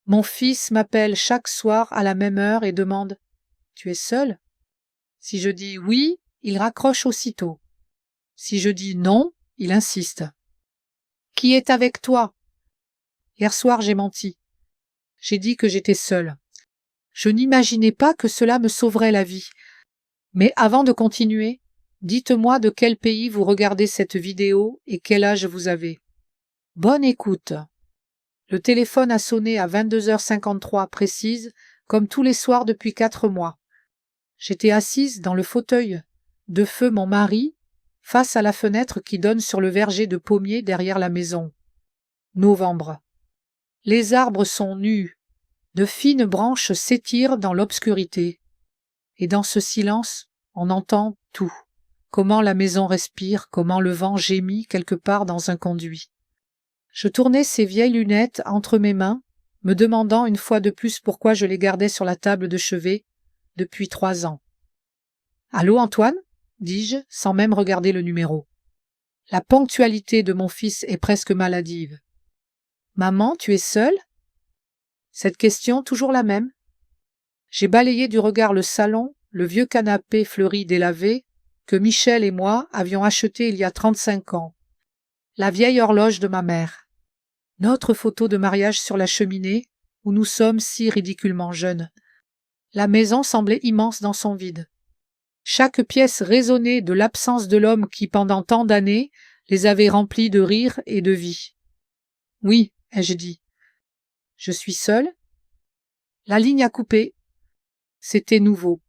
Mon fils m'appelle chaque soir à la même heure et demande « Tu es seul ?» Si je dis « oui », il raccroche aussitôt. Si je dis « non », il insiste. « Qui est avec toi ?» Hier soir, j'ai menti. J'ai dit que j'étais seule. Je n'imaginais pas que cela me sauverait la vie. Mais avant de continuer, dites-moi de quel pays vous regardez cette vidéo et quel âge vous avez. Bonne écoute. Le téléphone a sonné à 22h53 précise, comme tous les soirs depuis 4 mois. J'étais assise dans le fauteuil de feu mon mari, face à la fenêtre qui donne sur le verger de pommiers derrière la maison. Novembre. Les arbres sont nus. De fines branches s'étirent dans l'obscurité. Et dans ce silence, on entend tout. Comment la maison respire, comment le vent gémit quelque part dans un conduit. Je tournais ces vieilles lunettes entre mes mains, me demandant une fois de plus pourquoi je les gardais sur la table de chevet depuis 3 ans. « Allô, Antoine ?» dis-je, sans même regarder le numéro. La ponctualité de mon fils est presque maladive. « Maman, tu es seule ?» Cette question, toujours la même. J'ai balayé du regard le salon, le vieux canapé fleuri délavé, que Michel et moi avions acheté il y a 35 ans. La vieille horloge de ma mère. Notre photo de mariage sur la cheminée, où nous sommes si ridiculement jeunes. La maison semblait immense dans son vide. Chaque pièce résonnait de l'absence de l'homme qui, pendant tant d'années, les avait remplis de rire et de vie. « Oui », ai-je dit. « Je suis seule ?» La ligne a coupé. C'était nouveau.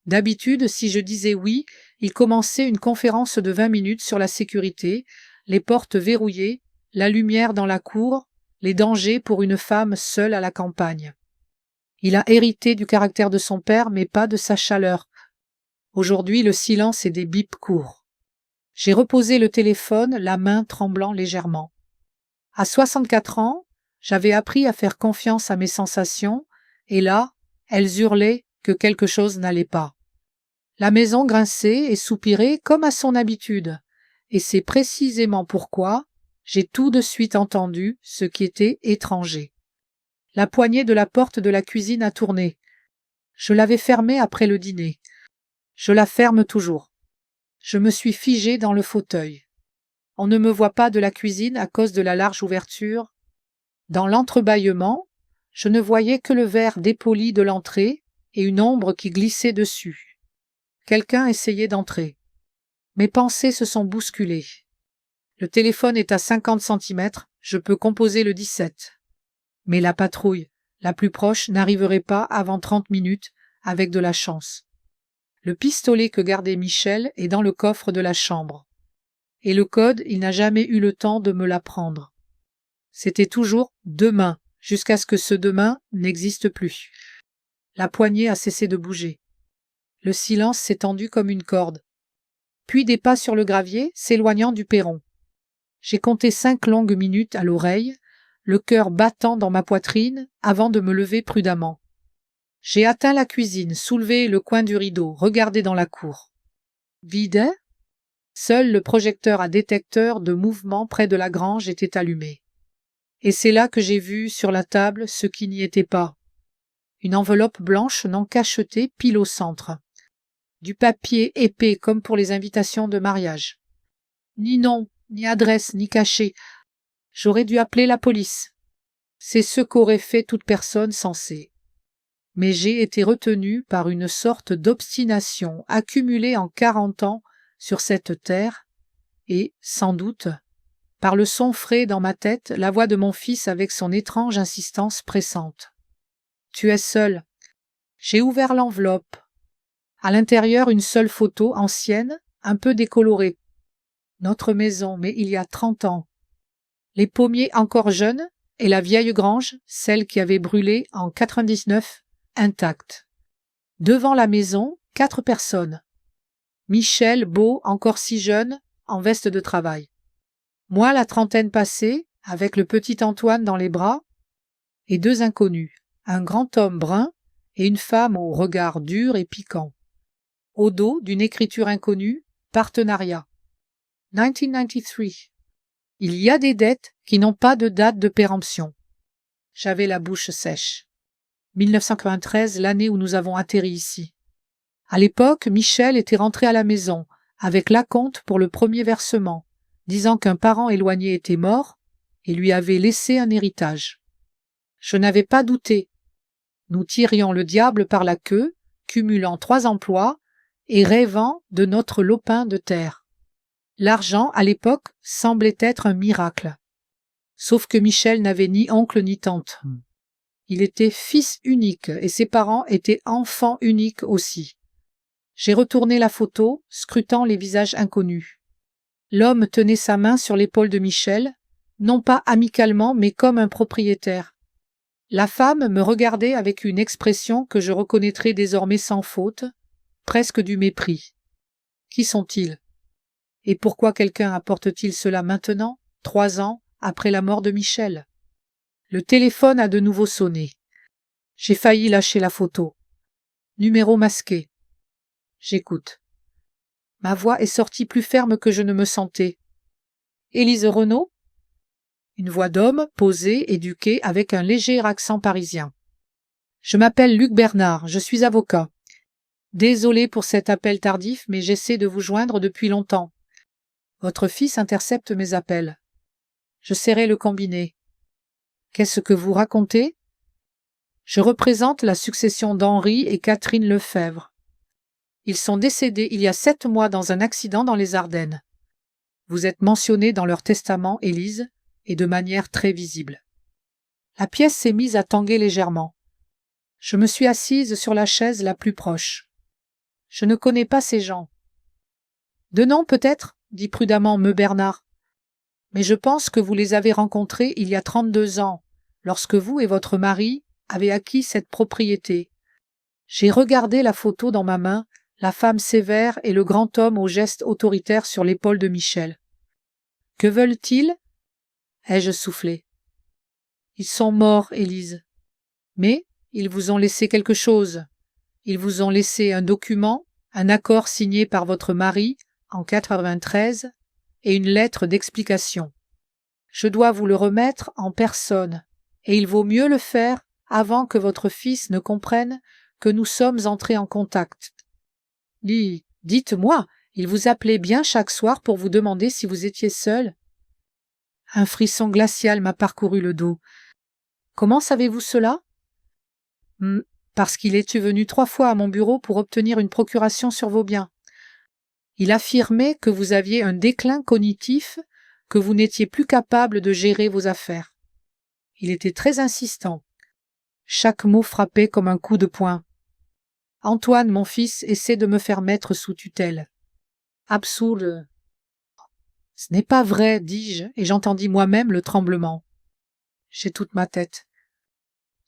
D'habitude, si je disais oui, il commençait une conférence de 20 minutes sur la sécurité, les portes verrouillées, la lumière dans la cour, les dangers pour une femme seule à la campagne. Il a hérité du caractère de son père, mais pas de sa chaleur. Aujourd'hui, le silence est des bips courts. J'ai reposé le téléphone, la main tremblant légèrement. À 64 ans, j'avais appris à faire confiance à mes sensations, et là, elles hurlaient que quelque chose n'allait pas. La maison grinçait et soupirait comme à son habitude, et c'est précisément pourquoi j'ai tout de suite entendu ce qui était étranger. La poignée de la porte de la cuisine a tourné. Je l'avais fermée après le dîner. Je la ferme toujours. Je me suis figée dans le fauteuil. On ne me voit pas de la cuisine à cause de la large ouverture. Dans l'entrebâillement, je ne voyais que le verre dépoli de l'entrée et une ombre qui glissait dessus. Quelqu'un essayait d'entrer. Mes pensées se sont bousculées. Le téléphone est à 50 centimètres, je peux composer le 17. Mais la patrouille, la plus proche, n'arriverait pas avant 30 minutes, avec de la chance. Le pistolet que gardait Michel est dans le coffre de la chambre. Et le code, il n'a jamais eu le temps de me l'apprendre. C'était toujours « demain », jusqu'à ce que ce demain n'existe plus. La poignée a cessé de bouger. Le silence s'est tendu comme une corde. Puis des pas sur le gravier, s'éloignant du perron. J'ai compté 5 longues minutes à l'oreille, le cœur battant dans ma poitrine, avant de me lever prudemment. J'ai atteint la cuisine, soulevé le coin du rideau, regardé dans la cour. Vide. Seul le projecteur à détecteur de mouvement près de la grange était allumé. Et c'est là que j'ai vu sur la table ce qui n'y était pas. Une enveloppe blanche non cachetée pile au centre. Du papier épais comme pour les invitations de mariage. Ni nom, ni adresse, ni cachet. J'aurais dû appeler la police. C'est ce qu'aurait fait toute personne sensée. Mais j'ai été retenu par une sorte d'obstination accumulée en 40 ans sur cette terre et, sans doute, par le son frais dans ma tête, la voix de mon fils avec son étrange insistance pressante. « Tu es seul. » J'ai ouvert l'enveloppe. À l'intérieur, une seule photo, ancienne, un peu décolorée. Notre maison, mais il y a 30 ans. Les pommiers encore jeunes et la vieille grange, celle qui avait brûlé en 99, intacte. Devant la maison, 4 personnes. Michel, beau, encore si jeune, en veste de travail. Moi, la trentaine passée, avec le petit Antoine dans les bras, et 2 inconnus, un grand homme brun et une femme au regard dur et piquant. Au dos d'une écriture inconnue, partenariat. 1993. Il y a des dettes qui n'ont pas de date de péremption. J'avais la bouche sèche. 1993, l'année où nous avons atterri ici. À l'époque, Michel était rentré à la maison, avec l'acompte pour le premier versement, disant qu'un parent éloigné était mort et lui avait laissé un héritage. Je n'avais pas douté. Nous tirions le diable par la queue, cumulant 3 emplois et rêvant de notre lopin de terre. L'argent, à l'époque, semblait être un miracle. Sauf que Michel n'avait ni oncle ni tante. Il était fils unique et ses parents étaient enfants uniques aussi. J'ai retourné la photo, scrutant les visages inconnus. L'homme tenait sa main sur l'épaule de Michel, non pas amicalement mais comme un propriétaire. La femme me regardait avec une expression que je reconnaîtrais désormais sans faute, presque du mépris. Qui sont-ils? Et pourquoi quelqu'un apporte-t-il cela maintenant, 3 ans après la mort de Michel? Le téléphone a de nouveau sonné. J'ai failli lâcher la photo. Numéro masqué. J'écoute. Ma voix est sortie plus ferme que je ne me sentais. Élise Renaud? Une voix d'homme, posée, éduquée, avec un léger accent parisien. Je m'appelle Luc Bernard, je suis avocat. Désolé pour cet appel tardif, mais j'essaie de vous joindre depuis longtemps. Votre fils intercepte mes appels. Je serrai le combiné. Qu'est-ce que vous racontez? Je représente la succession d'Henri et Catherine Lefebvre. Ils sont décédés il y a 7 mois dans un accident dans les Ardennes. Vous êtes mentionné dans leur testament, Élise, et de manière très visible. La pièce s'est mise à tanguer légèrement. Je me suis assise sur la chaise la plus proche. Je ne connais pas ces gens. De nom peut-être, dit prudemment me Bernard. Mais je pense que vous les avez rencontrés il y a 32 ans, lorsque vous et votre mari avez acquis cette propriété. J'ai regardé la photo dans ma main, la femme sévère et le grand homme au geste autoritaire sur l'épaule de Michel. Que veulent-ils? Ai-je soufflé. Ils sont morts, Élise. Mais ils vous ont laissé quelque chose. Ils vous ont laissé un document, un accord signé par votre mari en 93 et une lettre d'explication. Je dois vous le remettre en personne, et il vaut mieux le faire avant que votre fils ne comprenne que nous sommes entrés en contact. Dites-moi, il vous appelait bien chaque soir pour vous demander si vous étiez seul? Un frisson glacial m'a parcouru le dos. Comment savez-vous cela? Parce qu'il est venu 3 fois à mon bureau pour obtenir une procuration sur vos biens. Il affirmait que vous aviez un déclin cognitif, que vous n'étiez plus capable de gérer vos affaires. Il était très insistant. Chaque mot frappait comme un coup de poing. Antoine, mon fils, essaie de me faire mettre sous tutelle. Absurde. Ce n'est pas vrai, dis-je, et j'entendis moi-même le tremblement. J'ai toute ma tête.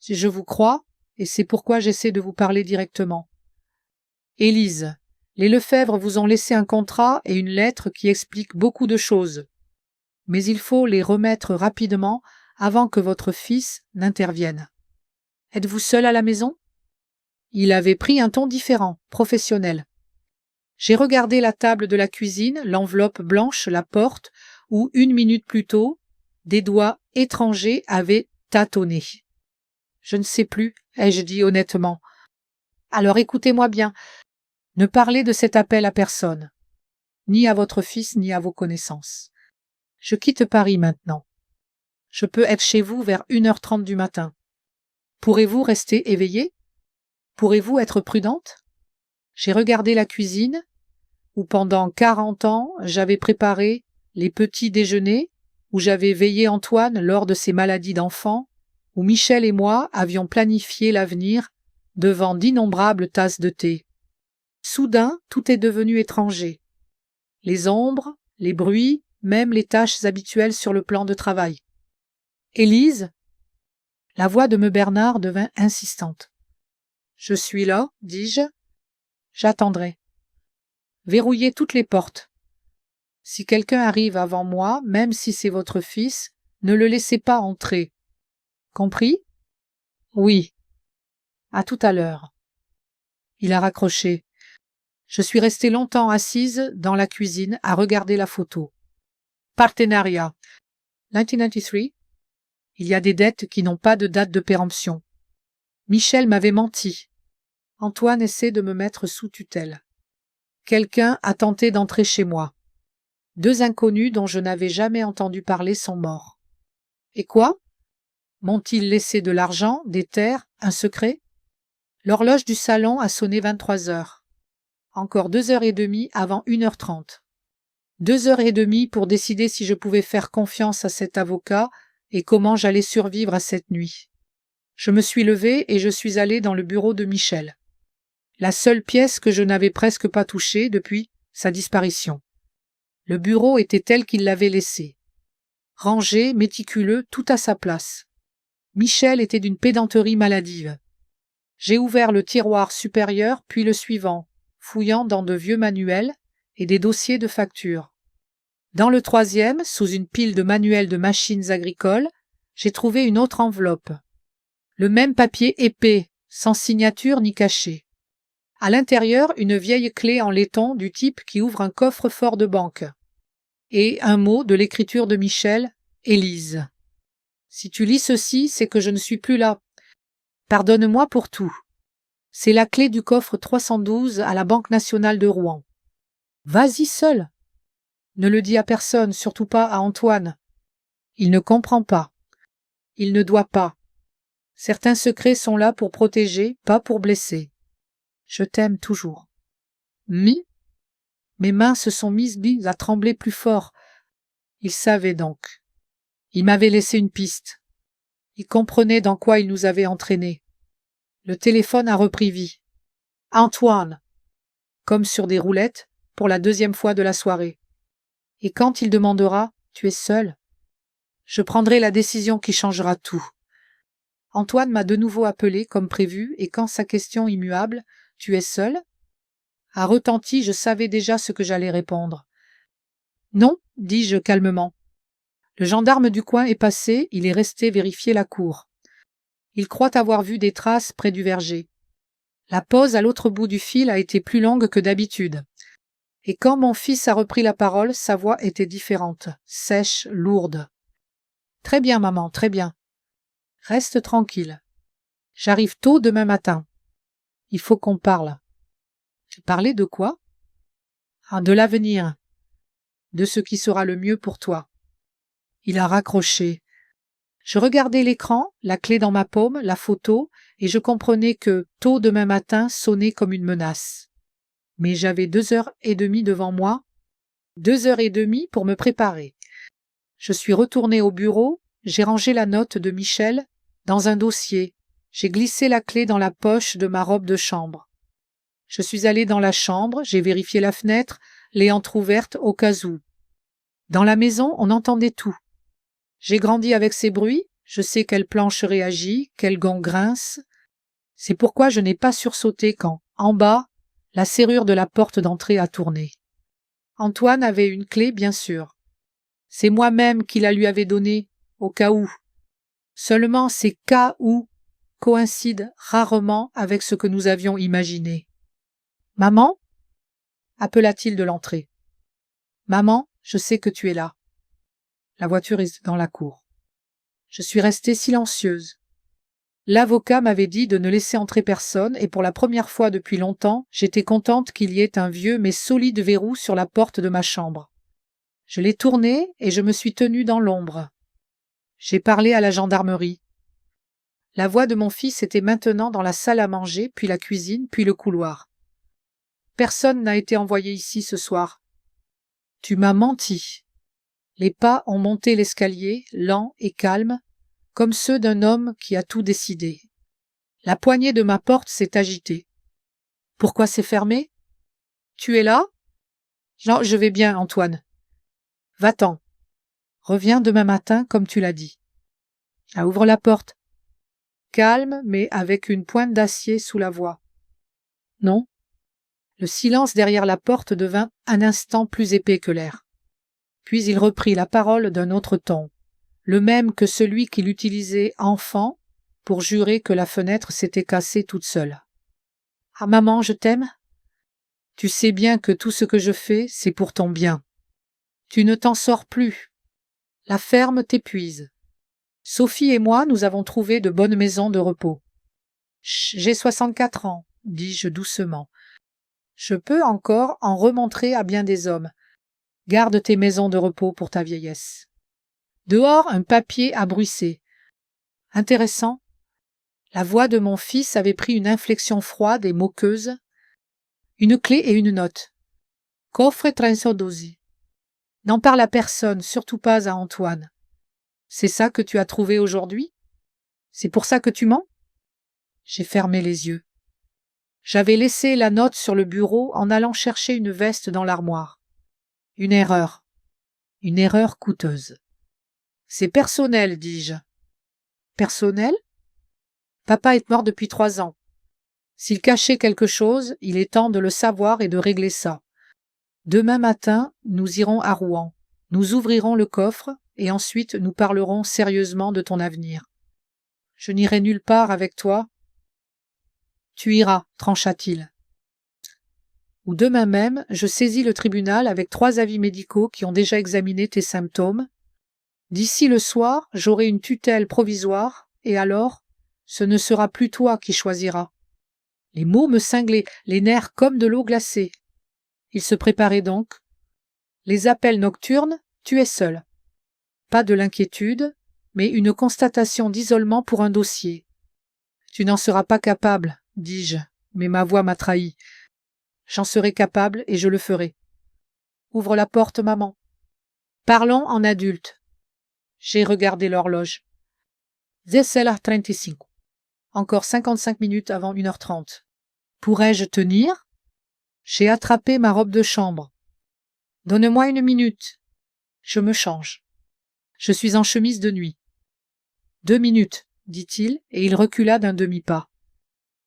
Je vous crois, et c'est pourquoi j'essaie de vous parler directement. Élise, les Lefebvre vous ont laissé un contrat et une lettre qui expliquent beaucoup de choses. Mais il faut les remettre rapidement avant que votre fils n'intervienne. Êtes-vous seul à la maison? Il avait pris un ton différent, professionnel. J'ai regardé la table de la cuisine, l'enveloppe blanche, la porte, où 1 minute plus tôt, des doigts étrangers avaient tâtonné. Je ne sais plus, ai-je dit honnêtement. Alors écoutez-moi bien. Ne parlez de cet appel à personne, ni à votre fils, ni à vos connaissances. Je quitte Paris maintenant. Je peux être chez vous vers 1h30 du matin. Pourrez-vous rester éveillée? Pourrez-vous être prudente? J'ai regardé la cuisine, où pendant 40 ans j'avais préparé les petits déjeuners, où j'avais veillé Antoine lors de ses maladies d'enfant, où Michel et moi avions planifié l'avenir devant d'innombrables tasses de thé. Soudain, tout est devenu étranger. Les ombres, les bruits, même les tâches habituelles sur le plan de travail. Élise? La voix de me Bernard devint insistante. Je suis là, dis-je. J'attendrai. Verrouillez toutes les portes. Si quelqu'un arrive avant moi, même si c'est votre fils, ne le laissez pas entrer. Compris? Oui. À tout à l'heure. Il a raccroché. Je suis restée longtemps assise dans la cuisine à regarder la photo. Partenariat. 1993. Il y a des dettes qui n'ont pas de date de péremption. Michel m'avait menti. Antoine essaie de me mettre sous tutelle. Quelqu'un a tenté d'entrer chez moi. 2 inconnus dont je n'avais jamais entendu parler sont morts. Et quoi? M'ont-ils laissé de l'argent, des terres, un secret? L'horloge du salon a sonné 23 heures. Encore 2h30 avant 1h30. 2h30 pour décider si je pouvais faire confiance à cet avocat et comment j'allais survivre à cette nuit. Je me suis levée et je suis allée dans le bureau de Michel. La seule pièce que je n'avais presque pas touchée depuis sa disparition. Le bureau était tel qu'il l'avait laissé. Rangé, méticuleux, tout à sa place. Michel était d'une pédanterie maladive. J'ai ouvert le tiroir supérieur, puis le suivant, fouillant dans de vieux manuels et des dossiers de factures. Dans le 3e, sous une pile de manuels de machines agricoles, j'ai trouvé une autre enveloppe. Le même papier épais, sans signature ni cachet. À l'intérieur, une vieille clé en laiton du type qui ouvre un coffre-fort de banque. Et un mot de l'écriture de Michel, Élise. Si tu lis ceci, c'est que je ne suis plus là. Pardonne-moi pour tout. C'est la clé du coffre 312 à la Banque nationale de Rouen. Vas-y seul. Ne le dis à personne, surtout pas à Antoine. Il ne comprend pas. Il ne doit pas. Certains secrets sont là pour protéger, pas pour blesser. Je t'aime toujours. Mes mains se sont mises à trembler plus fort. Il savait donc. Il m'avait laissé une piste. Il comprenait dans quoi il nous avait entraînés. Le téléphone a repris vie. Antoine, comme sur des roulettes, pour la 2e fois de la soirée. Et quand il demandera « Tu es seul ?» je prendrai la décision qui changera tout. Antoine m'a de nouveau appelé comme prévu et quand sa question immuable « Tu es seul ?» a retenti, je savais déjà ce que j'allais répondre. Non, dis-je calmement. Le gendarme du coin est passé, il est resté vérifier la cour. Il croit avoir vu des traces près du verger. La pause à l'autre bout du fil a été plus longue que d'habitude. Et quand mon fils a repris la parole, sa voix était différente, sèche, lourde. Très bien, maman, très bien. Reste tranquille. J'arrive tôt demain matin. Il faut qu'on parle. Parler de quoi? De l'avenir. De ce qui sera le mieux pour toi. Il a raccroché. Je regardais l'écran, la clé dans ma paume, la photo, et je comprenais que tôt demain matin sonnait comme une menace. Mais j'avais 2h30 devant moi, 2h30 pour me préparer. Je suis retournée au bureau, j'ai rangé la note de Michel dans un dossier, j'ai glissé la clé dans la poche de ma robe de chambre. Je suis allée dans la chambre, j'ai vérifié la fenêtre, les entr'ouvertes au cas où. Dans la maison, on entendait tout. J'ai grandi avec ces bruits, je sais quelle planche réagit, quel gond grince. C'est pourquoi je n'ai pas sursauté quand, en bas, la serrure de la porte d'entrée a tourné. Antoine avait une clé, bien sûr. C'est moi-même qui la lui avais donnée, au cas où. Seulement ces cas où coïncident rarement avec ce que nous avions imaginé. « Maman » appela-t-il de l'entrée. « Maman, je sais que tu es là. » La voiture est dans la cour. Je suis restée silencieuse. L'avocat m'avait dit de ne laisser entrer personne et pour la première fois depuis longtemps, j'étais contente qu'il y ait un vieux mais solide verrou sur la porte de ma chambre. Je l'ai tourné et je me suis tenue dans l'ombre. J'ai parlé à la gendarmerie. La voix de mon fils était maintenant dans la salle à manger, puis la cuisine, puis le couloir. Personne n'a été envoyé ici ce soir. Tu m'as menti. Les pas ont monté l'escalier, lents et calmes, comme ceux d'un homme qui a tout décidé. La poignée de ma porte s'est agitée. Pourquoi c'est fermé? Tu es là? Non, je vais bien, Antoine. Va-t'en. Reviens demain matin comme tu l'as dit. Ouvre la porte. Calme, mais avec une pointe d'acier sous la voix. Non. Le silence derrière la porte devint un instant plus épais que l'air. Puis il reprit la parole d'un autre ton, le même que celui qu'il utilisait enfant pour jurer que la fenêtre s'était cassée toute seule. « Ah maman, je t'aime. Tu sais bien que tout ce que je fais, c'est pour ton bien. Tu ne t'en sors plus. La ferme t'épuise. Sophie et moi, nous avons trouvé de bonnes maisons de repos. J'ai 64 ans, dis-je doucement. Je peux encore en remontrer à bien des hommes. Garde tes maisons de repos pour ta vieillesse. Dehors, un papier a bruissé. Intéressant. La voix de mon fils avait pris une inflexion froide et moqueuse. Une clé et une note. Coffre trensodosi. N'en parle à personne, surtout pas à Antoine. C'est ça que tu as trouvé aujourd'hui? C'est pour ça que tu mens? J'ai fermé les yeux. J'avais laissé la note sur le bureau en allant chercher une veste dans l'armoire. Une erreur coûteuse. C'est personnel, dis-je. Personnel? Papa est mort depuis 3 ans. S'il cachait quelque chose, il est temps de le savoir et de régler ça. Demain matin, nous irons à Rouen. Nous ouvrirons le coffre et ensuite nous parlerons sérieusement de ton avenir. Je n'irai nulle part avec toi. Tu iras, trancha-t-il. Ou demain même, je saisis le tribunal avec 3 avis médicaux qui ont déjà examiné tes symptômes. D'ici le soir, j'aurai une tutelle provisoire, et alors, ce ne sera plus toi qui choisiras. Les mots me cinglaient, les nerfs comme de l'eau glacée. Il se préparait donc. Les appels nocturnes, tu es seul. Pas de l'inquiétude, mais une constatation d'isolement pour un dossier. Tu n'en seras pas capable, dis-je, mais ma voix m'a trahi. J'en serai capable et je le ferai. Ouvre la porte, maman. Parlons en adulte. J'ai regardé l'horloge. 10h35. Encore 55 minutes avant 1h30. Pourrais-je tenir? J'ai attrapé ma robe de chambre. Donne-moi 1 minute. Je me change. Je suis en chemise de nuit. 2 minutes, dit-il, et il recula d'un demi-pas.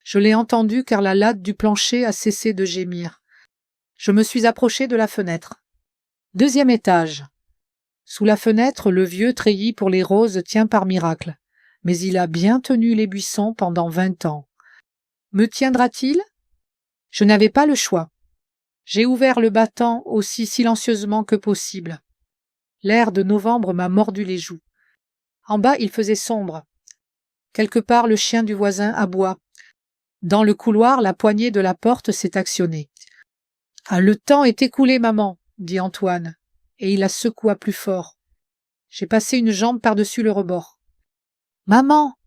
Je l'ai entendu car la latte du plancher a cessé de gémir. Je me suis approché de la fenêtre. 2e étage. Sous la fenêtre, le vieux treillis pour les roses tient par miracle, mais il a bien tenu les buissons pendant 20 ans. Me tiendra-t-il? Je n'avais pas le choix. J'ai ouvert le battant aussi silencieusement que possible. L'air de novembre m'a mordu les joues. En bas, il faisait sombre. Quelque part, le chien du voisin aboie. Dans le couloir, la poignée de la porte s'est actionnée. « Ah, le temps est écoulé, maman, » dit Antoine, et il la secoua plus fort. J'ai passé une jambe par-dessus le rebord. « Maman !»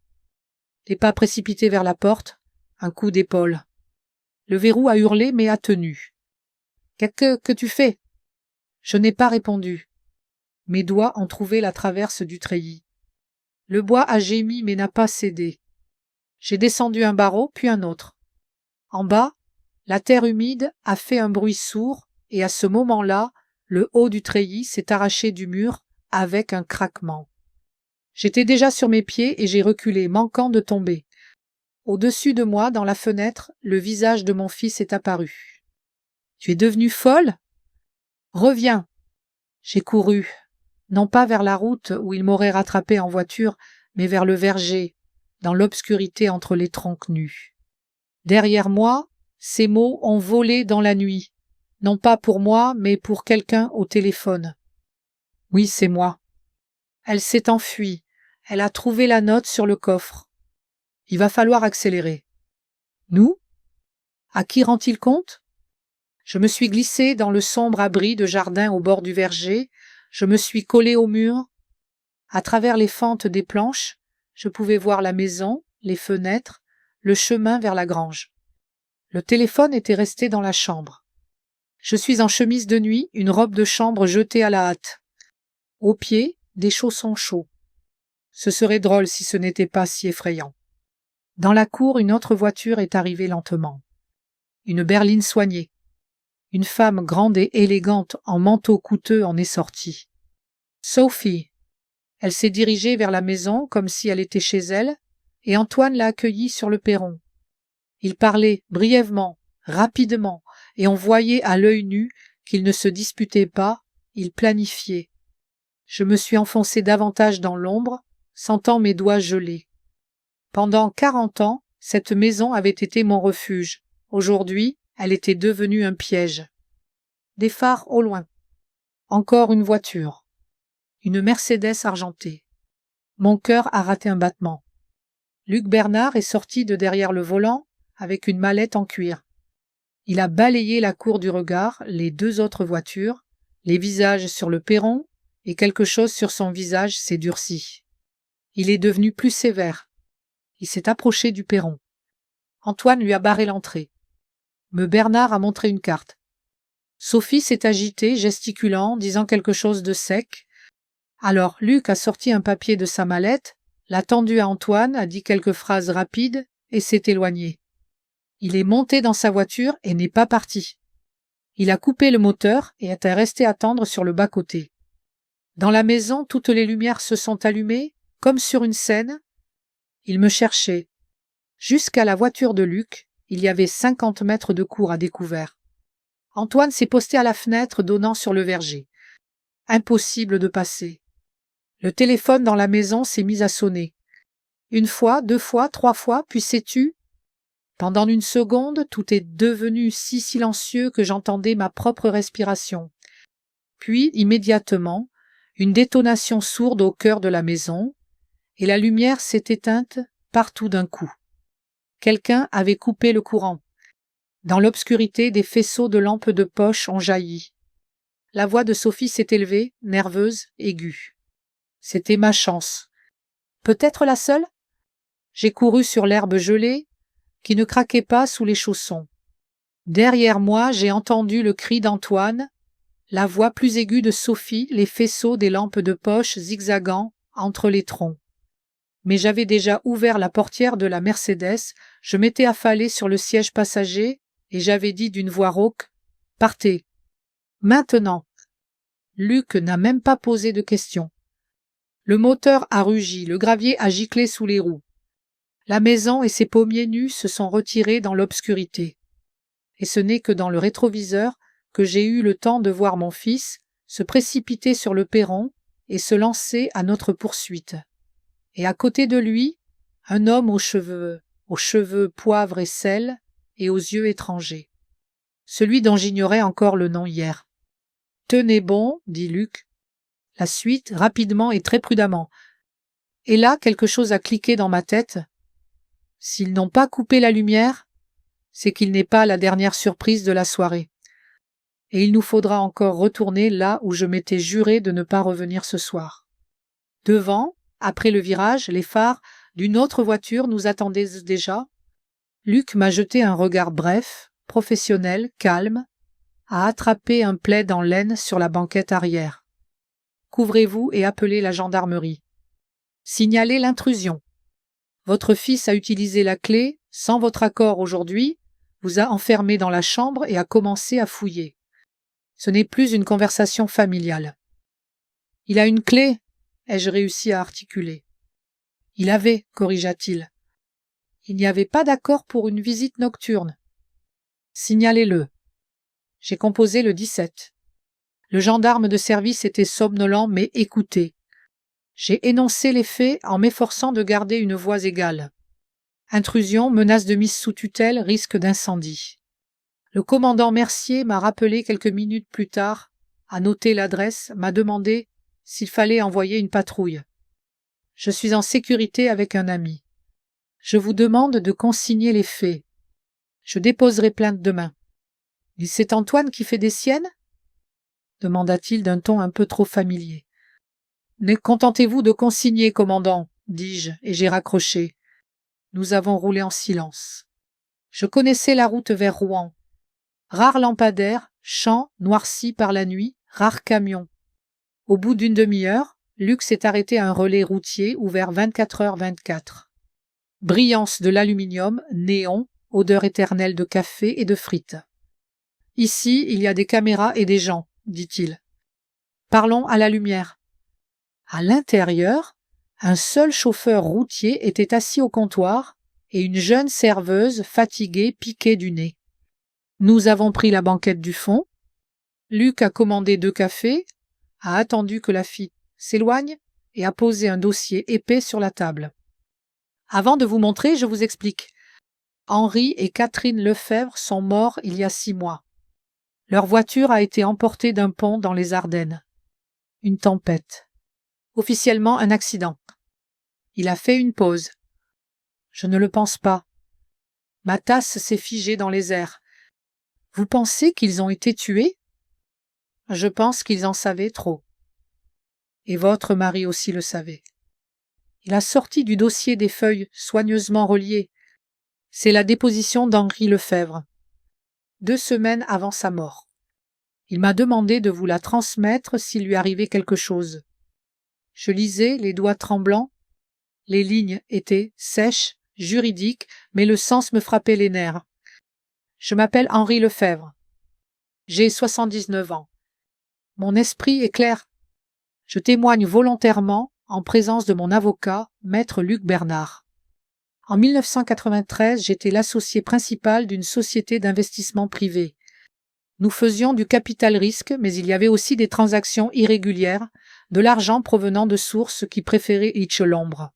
Des pas précipités vers la porte, un coup d'épaule. Le verrou a hurlé mais a tenu. « Qu'est-ce que tu fais ?» Je n'ai pas répondu. Mes doigts ont trouvé la traverse du treillis. Le bois a gémi mais n'a pas cédé. J'ai descendu un barreau, puis un autre. En bas, la terre humide a fait un bruit sourd, et à ce moment-là, le haut du treillis s'est arraché du mur avec un craquement. J'étais déjà sur mes pieds et j'ai reculé, manquant de tomber. Au-dessus de moi, dans la fenêtre, le visage de mon fils est apparu. « Tu es devenue folle ? Reviens !» J'ai couru, non pas vers la route où il m'aurait rattrapé en voiture, mais vers le verger, dans l'obscurité entre les troncs nus. Derrière moi, ces mots ont volé dans la nuit, non pas pour moi, mais pour quelqu'un au téléphone. Oui, c'est moi. Elle s'est enfuie, elle a trouvé la note sur le coffre. Il va falloir accélérer. Nous? À qui rend-il compte? Je me suis glissé dans le sombre abri de jardin au bord du verger, je me suis collé au mur. À travers les fentes des planches, je pouvais voir la maison, les fenêtres, le chemin vers la grange. Le téléphone était resté dans la chambre. Je suis en chemise de nuit, une robe de chambre jetée à la hâte. Aux pieds, des chaussons chauds. Ce serait drôle si ce n'était pas si effrayant. Dans la cour, une autre voiture est arrivée lentement. Une berline soignée. Une femme grande et élégante en manteau coûteux en est sortie. Sophie. Elle s'est dirigée vers la maison comme si elle était chez elle, et Antoine l'a accueillie sur le perron. Il parlait brièvement, rapidement, et on voyait à l'œil nu qu'il ne se disputait pas, il planifiait. Je me suis enfoncé davantage dans l'ombre, sentant mes doigts gelés. Pendant 40 ans, cette maison avait été mon refuge. Aujourd'hui, elle était devenue un piège. Des phares au loin. Encore une voiture. Une Mercedes argentée. Mon cœur a raté un battement. Luc Bernard est sorti de derrière le volant avec une mallette en cuir. Il a balayé la cour du regard, les 2 autres voitures, les visages sur le perron, et quelque chose sur son visage s'est durci. Il est devenu plus sévère. Il s'est approché du perron. Antoine lui a barré l'entrée. Me Bernard a montré une carte. Sophie s'est agitée, gesticulant, disant quelque chose de sec. Alors Luc a sorti un papier de sa mallette, l'a tendu à Antoine, a dit quelques phrases rapides et s'est éloigné. Il est monté dans sa voiture et n'est pas parti. Il a coupé le moteur et est resté attendre sur le bas-côté. Dans la maison, toutes les lumières se sont allumées, comme sur une scène. Il me cherchait. Jusqu'à la voiture de Luc, il y avait 50 mètres de cour à découvert. Antoine s'est posté à la fenêtre donnant sur le verger. Impossible de passer. Le téléphone dans la maison s'est mis à sonner. 1 fois, 2 fois, 3 fois, puis s'est tu. Pendant 1 seconde, tout est devenu si silencieux que j'entendais ma propre respiration. Puis, immédiatement, une détonation sourde au cœur de la maison, et la lumière s'est éteinte partout d'un coup. Quelqu'un avait coupé le courant. Dans l'obscurité, des faisceaux de lampes de poche ont jailli. La voix de Sophie s'est élevée, nerveuse, aiguë. C'était ma chance. Peut-être la seule? J'ai couru sur l'herbe gelée, qui ne craquait pas sous les chaussons. Derrière moi, j'ai entendu le cri d'Antoine, la voix plus aiguë de Sophie, les faisceaux des lampes de poche zigzagant entre les troncs. Mais j'avais déjà ouvert la portière de la Mercedes, je m'étais affalé sur le siège passager et j'avais dit d'une voix rauque « Partez !» Maintenant. Luc n'a même pas posé de questions. Le moteur a rugi, le gravier a giclé sous les roues. La maison et ses pommiers nus se sont retirés dans l'obscurité. Et ce n'est que dans le rétroviseur que j'ai eu le temps de voir mon fils se précipiter sur le perron et se lancer à notre poursuite. Et à côté de lui, un homme aux cheveux poivre et sel et aux yeux étrangers. Celui dont j'ignorais encore le nom hier. « Tenez bon, dit Luc. La suite, rapidement et très prudemment. Et là, quelque chose a cliqué dans ma tête. S'ils n'ont pas coupé la lumière, c'est qu'il n'est pas la dernière surprise de la soirée. Et il nous faudra encore retourner là où je m'étais juré de ne pas revenir ce soir. » Devant, après le virage, les phares d'une autre voiture nous attendaient déjà. Luc m'a jeté un regard bref, professionnel, calme, a attrapé un plaid en laine sur la banquette arrière. « Couvrez-vous et appelez la gendarmerie. Signalez l'intrusion. Votre fils a utilisé la clé, sans votre accord aujourd'hui, vous a enfermé dans la chambre et a commencé à fouiller. Ce n'est plus une conversation familiale. »« Il a une clé ?» ai-je réussi à articuler. « Il avait, corrigea-t-il. Il n'y avait pas d'accord pour une visite nocturne. Signalez-le. » J'ai composé le 17. Le gendarme de service était somnolent mais écoutait. J'ai énoncé les faits en m'efforçant de garder une voix égale. Intrusion, menace de mise sous tutelle, risque d'incendie. Le commandant Mercier m'a rappelé quelques minutes plus tard, a noté l'adresse, m'a demandé s'il fallait envoyer une patrouille. Je suis en sécurité avec un ami. Je vous demande de consigner les faits. Je déposerai plainte demain. Et c'est Antoine qui fait des siennes ? Demanda-t-il d'un ton un peu trop familier. Ne contentez-vous de consigner, commandant, dis-je, et j'ai raccroché. Nous avons roulé en silence. Je connaissais la route vers Rouen. Rares lampadaires, champs noircis par la nuit, rares camions. Au bout d'une demi-heure, Luc s'est arrêté à un relais routier ouvert 24h24. Brillance de l'aluminium, néon, odeur éternelle de café et de frites. Ici, il y a des caméras et des gens, dit-il. Parlons à la lumière. À l'intérieur, un seul chauffeur routier était assis au comptoir et une jeune serveuse fatiguée piquait du nez. Nous avons pris la banquette du fond. Luc a commandé 2 cafés, a attendu que la fille s'éloigne et a posé un dossier épais sur la table. Avant de vous montrer, je vous explique. Henri et Catherine Lefebvre sont morts il y a 6 mois. Leur voiture a été emportée d'un pont dans les Ardennes. Une tempête. Officiellement un accident. Il a fait une pause. Je ne le pense pas. Ma tasse s'est figée dans les airs. Vous pensez qu'ils ont été tués? Je pense qu'ils en savaient trop. Et votre mari aussi le savait. Il a sorti du dossier des feuilles soigneusement reliées. C'est la déposition d'Henri Lefebvre, 2 semaines avant sa mort. Il m'a demandé de vous la transmettre s'il lui arrivait quelque chose. Je lisais, les doigts tremblants. Les lignes étaient sèches, juridiques, mais le sens me frappait les nerfs. Je m'appelle Henri Lefebvre. J'ai 79 ans. Mon esprit est clair. Je témoigne volontairement en présence de mon avocat, maître Luc Bernard. En 1993, j'étais l'associé principal d'une société d'investissement privé. Nous faisions du capital risque, mais il y avait aussi des transactions irrégulières, de l'argent provenant de sources qui préféraient l'ombre.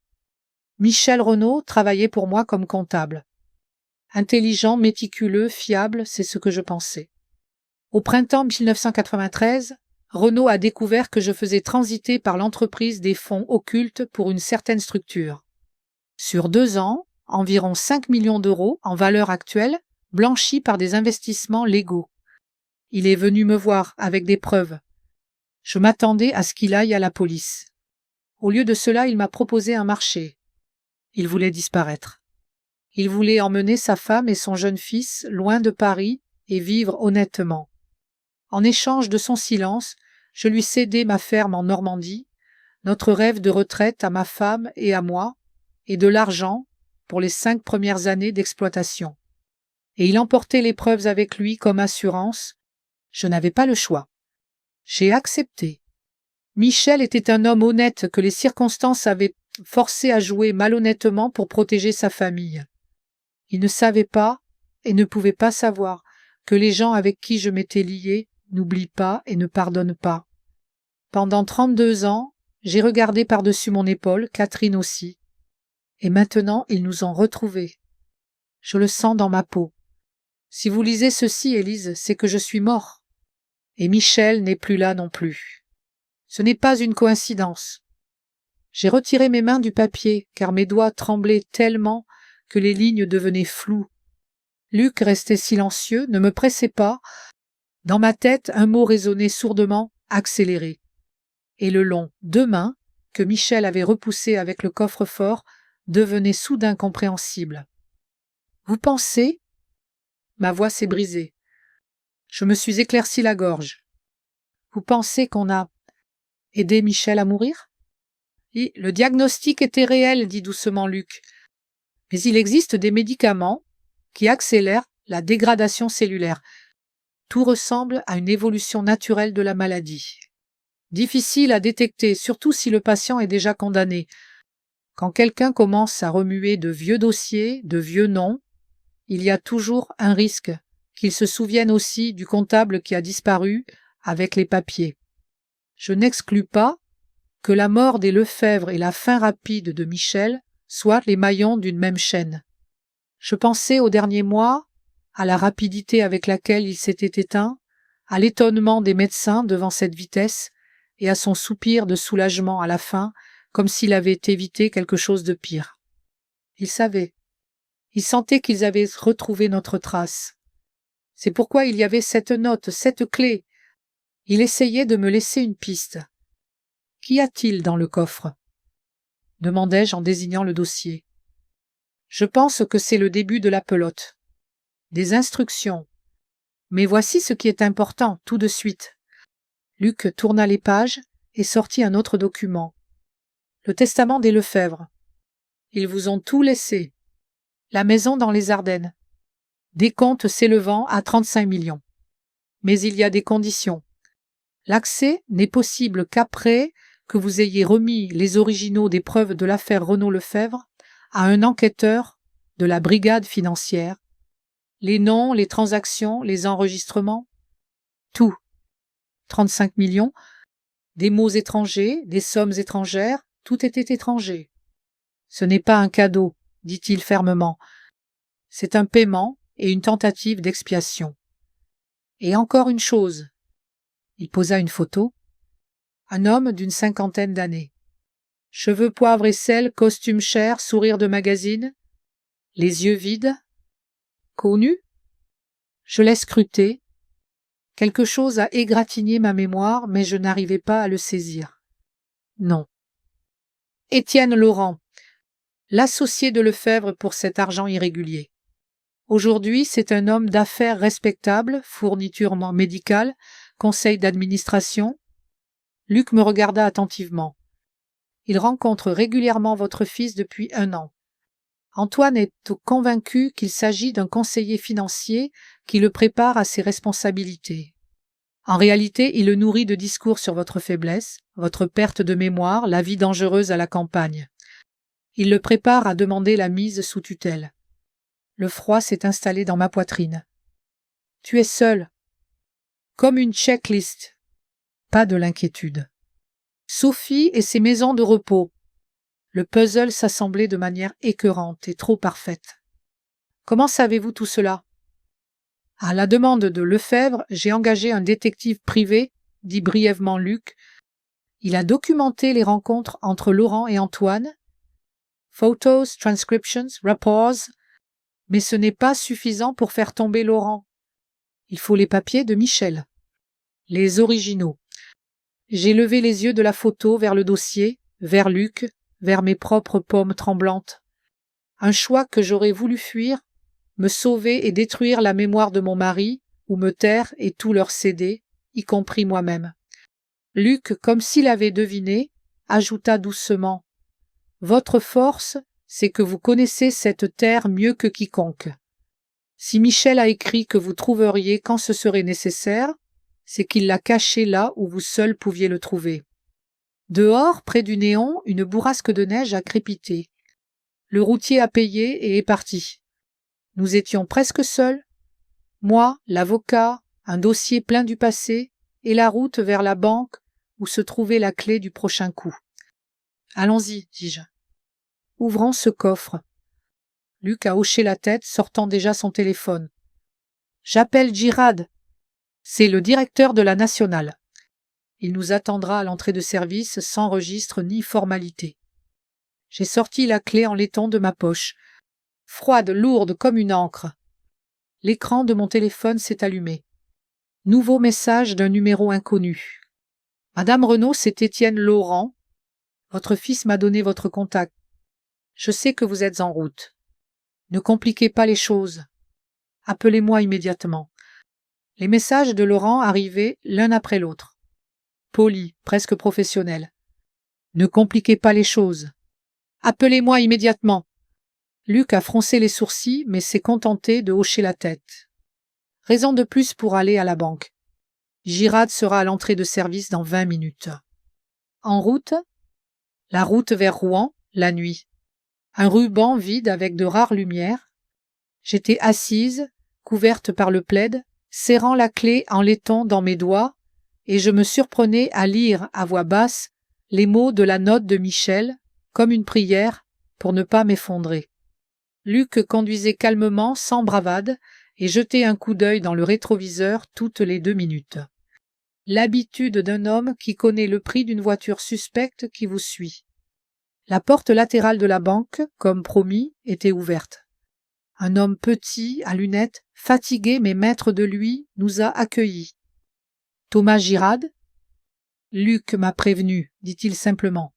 Michel Renaud travaillait pour moi comme comptable. Intelligent, méticuleux, fiable, c'est ce que je pensais. Au printemps 1993, Renaud a découvert que je faisais transiter par l'entreprise des fonds occultes pour une certaine structure. Sur 2 ans, environ 5 millions d'euros en valeur actuelle, blanchis par des investissements légaux. Il est venu me voir avec des preuves. Je m'attendais à ce qu'il aille à la police. Au lieu de cela, il m'a proposé un marché. Il voulait disparaître. Il voulait emmener sa femme et son jeune fils loin de Paris et vivre honnêtement. En échange de son silence, je lui cédai ma ferme en Normandie, notre rêve de retraite à ma femme et à moi, et de l'argent pour les 5 premières années d'exploitation. Et il emportait les preuves avec lui comme assurance. Je n'avais pas le choix. J'ai accepté. Michel était un homme honnête que les circonstances avaient forcé à jouer malhonnêtement pour protéger sa famille. Il ne savait pas et ne pouvait pas savoir que les gens avec qui je m'étais lié n'oublient pas et ne pardonnent pas. Pendant 32 ans, j'ai regardé par-dessus mon épaule, Catherine aussi. Et maintenant, ils nous ont retrouvés. Je le sens dans ma peau. Si vous lisez ceci, Élise, c'est que je suis mort. Et Michel n'est plus là non plus. Ce n'est pas une coïncidence. J'ai retiré mes mains du papier, car mes doigts tremblaient tellement que les lignes devenaient floues. Luc restait silencieux, ne me pressait pas. Dans ma tête, un mot résonnait sourdement, accéléré. Et le long « demain » que Michel avait repoussé avec le coffre-fort devenait soudain compréhensible. Vous pensez? Ma voix s'est brisée. Je me suis éclairci la gorge. Vous pensez qu'on a aidé Michel à mourir? Oui, le diagnostic était réel, dit doucement Luc. Mais il existe des médicaments qui accélèrent la dégradation cellulaire. Tout ressemble à une évolution naturelle de la maladie. Difficile à détecter, surtout si le patient est déjà condamné. Quand quelqu'un commence à remuer de vieux dossiers, de vieux noms, il y a toujours un risque qu'il se souvienne aussi du comptable qui a disparu avec les papiers. Je n'exclus pas que la mort des Lefebvre et la fin rapide de Michel soient les maillons d'une même chaîne. Je pensais aux derniers mois, à la rapidité avec laquelle il s'était éteint, à l'étonnement des médecins devant cette vitesse et à son soupir de soulagement à la fin, comme s'il avait évité quelque chose de pire. Il savait. Il sentait qu'ils avaient retrouvé notre trace. C'est pourquoi il y avait cette note, cette clé. Il essayait de me laisser une piste. Qu'y a-t-il dans le coffre? Demandai-je en désignant le dossier. Je pense que c'est le début de la pelote. Des instructions. Mais voici ce qui est important, tout de suite. Luc tourna les pages et sortit un autre document. Le testament des Lefebvre. Ils vous ont tout laissé. La maison dans les Ardennes. Des comptes s'élevant à 35 millions. Mais il y a des conditions. L'accès n'est possible qu'après que vous ayez remis les originaux des preuves de l'affaire Renaud-Lefebvre à un enquêteur de la brigade financière. Les noms, les transactions, les enregistrements, tout. 35 millions, des mots étrangers, des sommes étrangères, tout était étranger. Ce n'est pas un cadeau, dit-il fermement. C'est un paiement et une tentative d'expiation. Et encore une chose. Il posa une photo. Un homme d'une 50aine d'années. Cheveux poivre et sel, costume cher, sourire de magazine. Les yeux vides. Connu? Je l'ai scruté. Quelque chose a égratigné ma mémoire, mais je n'arrivais pas à le saisir. Non. Étienne Laurent, l'associé de Lefebvre pour cet argent irrégulier. Aujourd'hui, c'est un homme d'affaires respectable, fourniture médicale, conseil d'administration. Luc me regarda attentivement. Il rencontre régulièrement votre fils depuis 1 an. Antoine est convaincu qu'il s'agit d'un conseiller financier qui le prépare à ses responsabilités. En réalité, il le nourrit de discours sur votre faiblesse, votre perte de mémoire, la vie dangereuse à la campagne. Il le prépare à demander la mise sous tutelle. Le froid s'est installé dans ma poitrine. Tu es seul. Comme une checklist. Pas de l'inquiétude. Sophie et ses maisons de repos. Le puzzle s'assemblait de manière écœurante et trop parfaite. Comment savez-vous tout cela? À la demande de Lefebvre, j'ai engagé un détective privé, dit brièvement Luc. Il a documenté les rencontres entre Laurent et Antoine. Photos, transcriptions, rapports. Mais ce n'est pas suffisant pour faire tomber Laurent. Il faut les papiers de Michel. Les originaux. J'ai levé les yeux de la photo vers le dossier, vers Luc, vers mes propres paumes tremblantes. Un choix que j'aurais voulu fuir, me sauver et détruire la mémoire de mon mari, ou me taire et tout leur céder, y compris moi-même. Luc, comme s'il avait deviné, ajouta doucement « Votre force, c'est que vous connaissez cette terre mieux que quiconque. Si Michel a écrit que vous trouveriez quand ce serait nécessaire, c'est qu'il l'a caché là où vous seul pouviez le trouver. » Dehors, près du néon, une bourrasque de neige a crépité. Le routier a payé et est parti. Nous étions presque seuls. Moi, l'avocat, un dossier plein du passé et la route vers la banque où se trouvait la clé du prochain coup. « Allons-y, dis-je. Ouvrons ce coffre. » Luc a hoché la tête, sortant déjà son téléphone. « J'appelle Girad. C'est le directeur de la Nationale. Il nous attendra à l'entrée de service sans registre ni formalité. » J'ai sorti la clé en laiton de ma poche, froide, lourde comme une encre. L'écran de mon téléphone s'est allumé. Nouveau message d'un numéro inconnu. « Madame Renaud, c'est Étienne Laurent. Votre fils m'a donné votre contact. Je sais que vous êtes en route. Ne compliquez pas les choses. Appelez-moi immédiatement. » Les messages de Laurent arrivaient l'un après l'autre. Poli, presque professionnel. « Ne compliquez pas les choses. Appelez-moi immédiatement. » Luc a froncé les sourcils, mais s'est contenté de hocher la tête. Raison de plus pour aller à la banque. Girad sera à l'entrée de service dans 20 minutes. En route, la route vers Rouen, la nuit. Un ruban vide avec de rares lumières. J'étais assise, couverte par le plaid, serrant la clé en laiton dans mes doigts, et je me surprenais à lire à voix basse les mots de la note de Michel, comme une prière, pour ne pas m'effondrer. Luc conduisait calmement, sans bravade, et jetait un coup d'œil dans le rétroviseur toutes les 2 minutes. L'habitude d'un homme qui connaît le prix d'une voiture suspecte qui vous suit. La porte latérale de la banque, comme promis, était ouverte. Un homme petit, à lunettes, fatigué mais maître de lui, nous a accueillis. « Thomas Girad ?»« Luc m'a prévenu, dit-il simplement.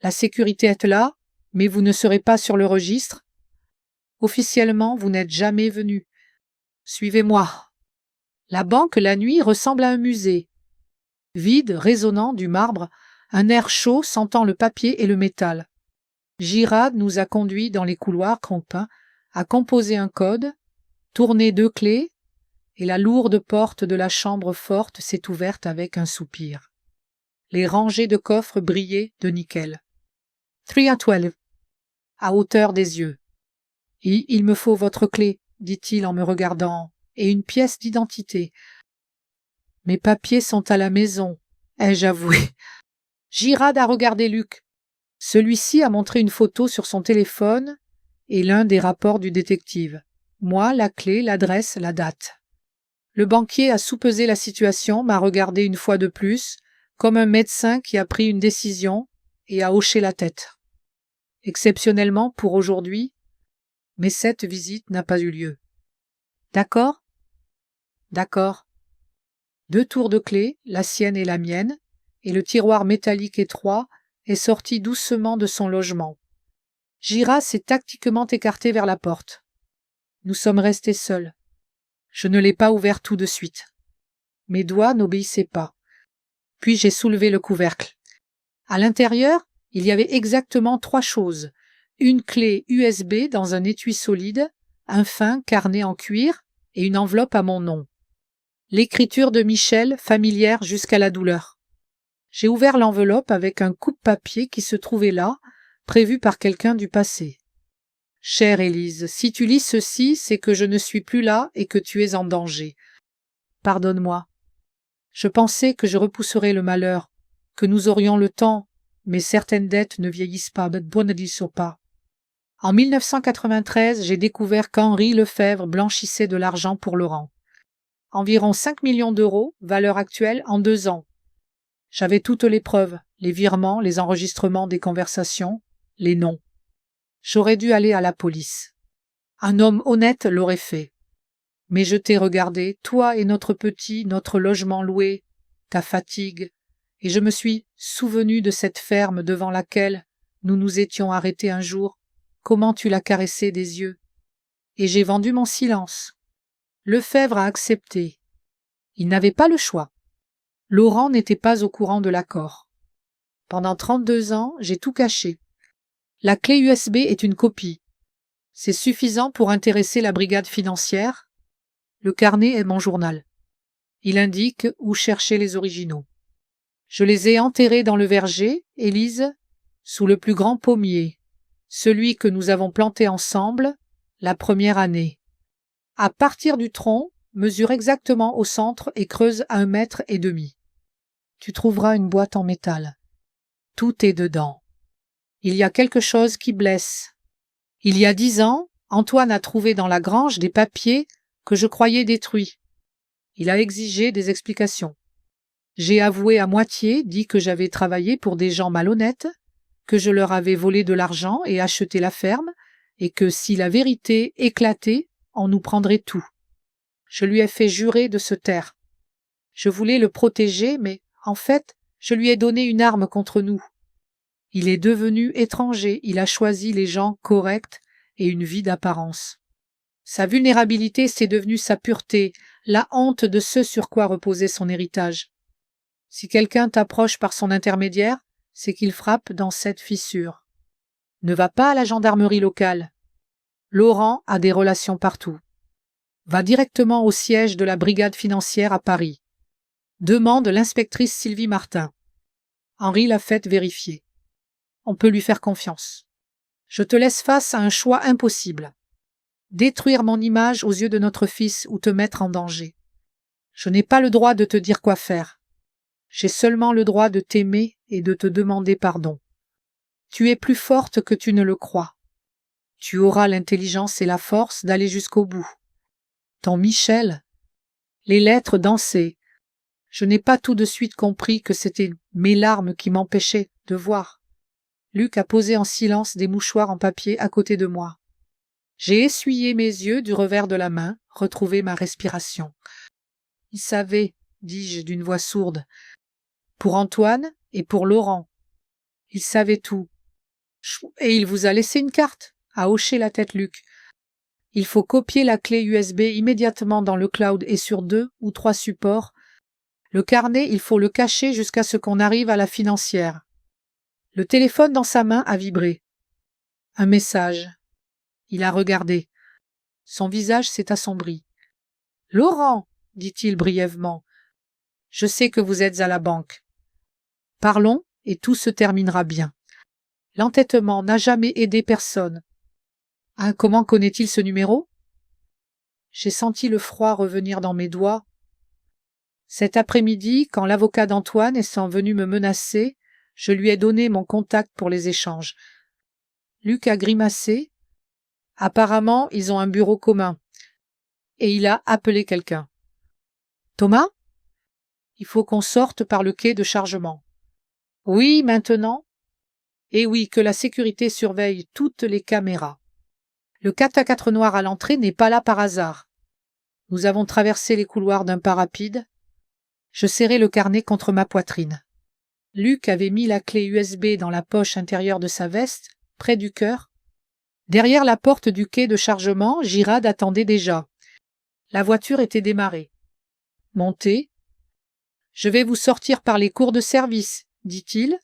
La sécurité est là, mais vous ne serez pas sur le registre. Officiellement, vous n'êtes jamais venu. Suivez-moi. » La banque, la nuit, ressemble à un musée. Vide, résonnant, du marbre, un air chaud sentant le papier et le métal. Girad nous a conduits dans les couloirs compuns, a composé un code, tourné 2 clés, et la lourde porte de la chambre forte s'est ouverte avec un soupir. Les rangées de coffres brillaient de nickel. 3 à 12, à hauteur des yeux. « Il me faut votre clé, dit-il en me regardant, et une pièce d'identité. Mes papiers sont à la maison, ai-je avoué. Girad a regardé Luc. Celui-ci a montré une photo sur son téléphone et l'un des rapports du détective. Moi, la clé, l'adresse, la date. Le banquier a soupesé la situation, m'a regardé une fois de plus, comme un médecin qui a pris une décision, et a hoché la tête. Exceptionnellement pour aujourd'hui, mais cette visite n'a pas eu lieu. D'accord ? D'accord. 2 tours de clé, la sienne et la mienne, et le tiroir métallique étroit est sorti doucement de son logement. Gira s'est tactiquement écarté vers la porte. Nous sommes restés seuls. Je ne l'ai pas ouvert tout de suite. Mes doigts n'obéissaient pas. Puis j'ai soulevé le couvercle. À l'intérieur, il y avait exactement 3 choses. Une clé USB dans un étui solide, un fin carnet en cuir et une enveloppe à mon nom. L'écriture de Michel, familière jusqu'à la douleur. J'ai ouvert l'enveloppe avec un coupe-papier qui se trouvait là, prévu par quelqu'un du passé. Chère Élise, si tu lis ceci, c'est que je ne suis plus là et que tu es en danger. Pardonne-moi. Je pensais que je repousserais le malheur, que nous aurions le temps, mais certaines dettes ne vieillissent pas, ne disent pas. En 1993, j'ai découvert qu'Henri Lefebvre blanchissait de l'argent pour Laurent. Environ 5 millions d'euros, valeur actuelle, en 2 ans. J'avais toutes les preuves, les virements, les enregistrements des conversations, les noms. J'aurais dû aller à la police. Un homme honnête l'aurait fait. Mais je t'ai regardé, toi et notre petit, notre logement loué, ta fatigue, et je me suis souvenu de cette ferme devant laquelle nous nous étions arrêtés un jour, comment tu l'as caressé des yeux. Et j'ai vendu mon silence. Lefebvre a accepté. Il n'avait pas le choix. Laurent n'était pas au courant de l'accord. Pendant 32 ans, j'ai tout caché. La clé USB est une copie. C'est suffisant pour intéresser la brigade financière. Le carnet est mon journal. Il indique où chercher les originaux. Je les ai enterrés dans le verger, Élise, sous le plus grand pommier, celui que nous avons planté ensemble la première année. À partir du tronc, mesure exactement au centre et creuse à 1,5 mètre. Tu trouveras une boîte en métal. Tout est dedans. Il y a quelque chose qui blesse. Il y a 10 ans, Antoine a trouvé dans la grange des papiers que je croyais détruits. Il a exigé des explications. J'ai avoué à moitié, dit que j'avais travaillé pour des gens malhonnêtes, que je leur avais volé de l'argent et acheté la ferme, et que si la vérité éclatait, on nous prendrait tout. Je lui ai fait jurer de se taire. Je voulais le protéger, mais, en fait, je lui ai donné une arme contre nous. Il est devenu étranger, il a choisi les gens corrects et une vie d'apparence. Sa vulnérabilité, c'est devenu sa pureté, la honte de ce sur quoi reposait son héritage. Si quelqu'un t'approche par son intermédiaire, c'est qu'il frappe dans cette fissure. Ne va pas à la gendarmerie locale. Laurent a des relations partout. Va directement au siège de la brigade financière à Paris. Demande l'inspectrice Sylvie Martin. Henri l'a fait vérifier. On peut lui faire confiance. Je te laisse face à un choix impossible. Détruire mon image aux yeux de notre fils ou te mettre en danger. Je n'ai pas le droit de te dire quoi faire. J'ai seulement le droit de t'aimer et de te demander pardon. Tu es plus forte que tu ne le crois. Tu auras l'intelligence et la force d'aller jusqu'au bout. Ton Michel, les lettres dansaient. Je n'ai pas tout de suite compris que c'était mes larmes qui m'empêchaient de voir. Luc a posé en silence des mouchoirs en papier à côté de moi. J'ai essuyé mes yeux du revers de la main, retrouvé ma respiration. Il savait, dis-je d'une voix sourde, pour Antoine et pour Laurent. Il savait tout. Et il vous a laissé une carte, a hoché la tête Luc. Il faut copier la clé USB immédiatement dans le cloud et sur 2 ou 3 supports. Le carnet, il faut le cacher jusqu'à ce qu'on arrive à la financière. Le téléphone dans sa main a vibré. Un message. Il a regardé. Son visage s'est assombri. « Laurent, dit-il brièvement, je sais que vous êtes à la banque. Parlons et tout se terminera bien. L'entêtement n'a jamais aidé personne. Ah, comment connaît-il ce numéro ? J'ai senti le froid revenir dans mes doigts. Cet après-midi, quand l'avocat d'Antoine est venu me menacer, je lui ai donné mon contact pour les échanges. Luc a grimacé. Apparemment, ils ont un bureau commun. Et il a appelé quelqu'un. Thomas ? Il faut qu'on sorte par le quai de chargement. Oui, maintenant. Et oui, que la sécurité surveille toutes les caméras. Le 4x4 noir à l'entrée n'est pas là par hasard. Nous avons traversé les couloirs d'un pas rapide. Je serrai le carnet contre ma poitrine. Luc avait mis la clé USB dans la poche intérieure de sa veste, près du cœur. Derrière la porte du quai de chargement, Girad attendait déjà. La voiture était démarrée. « Montez. Je vais vous sortir par les cours de service, dit-il,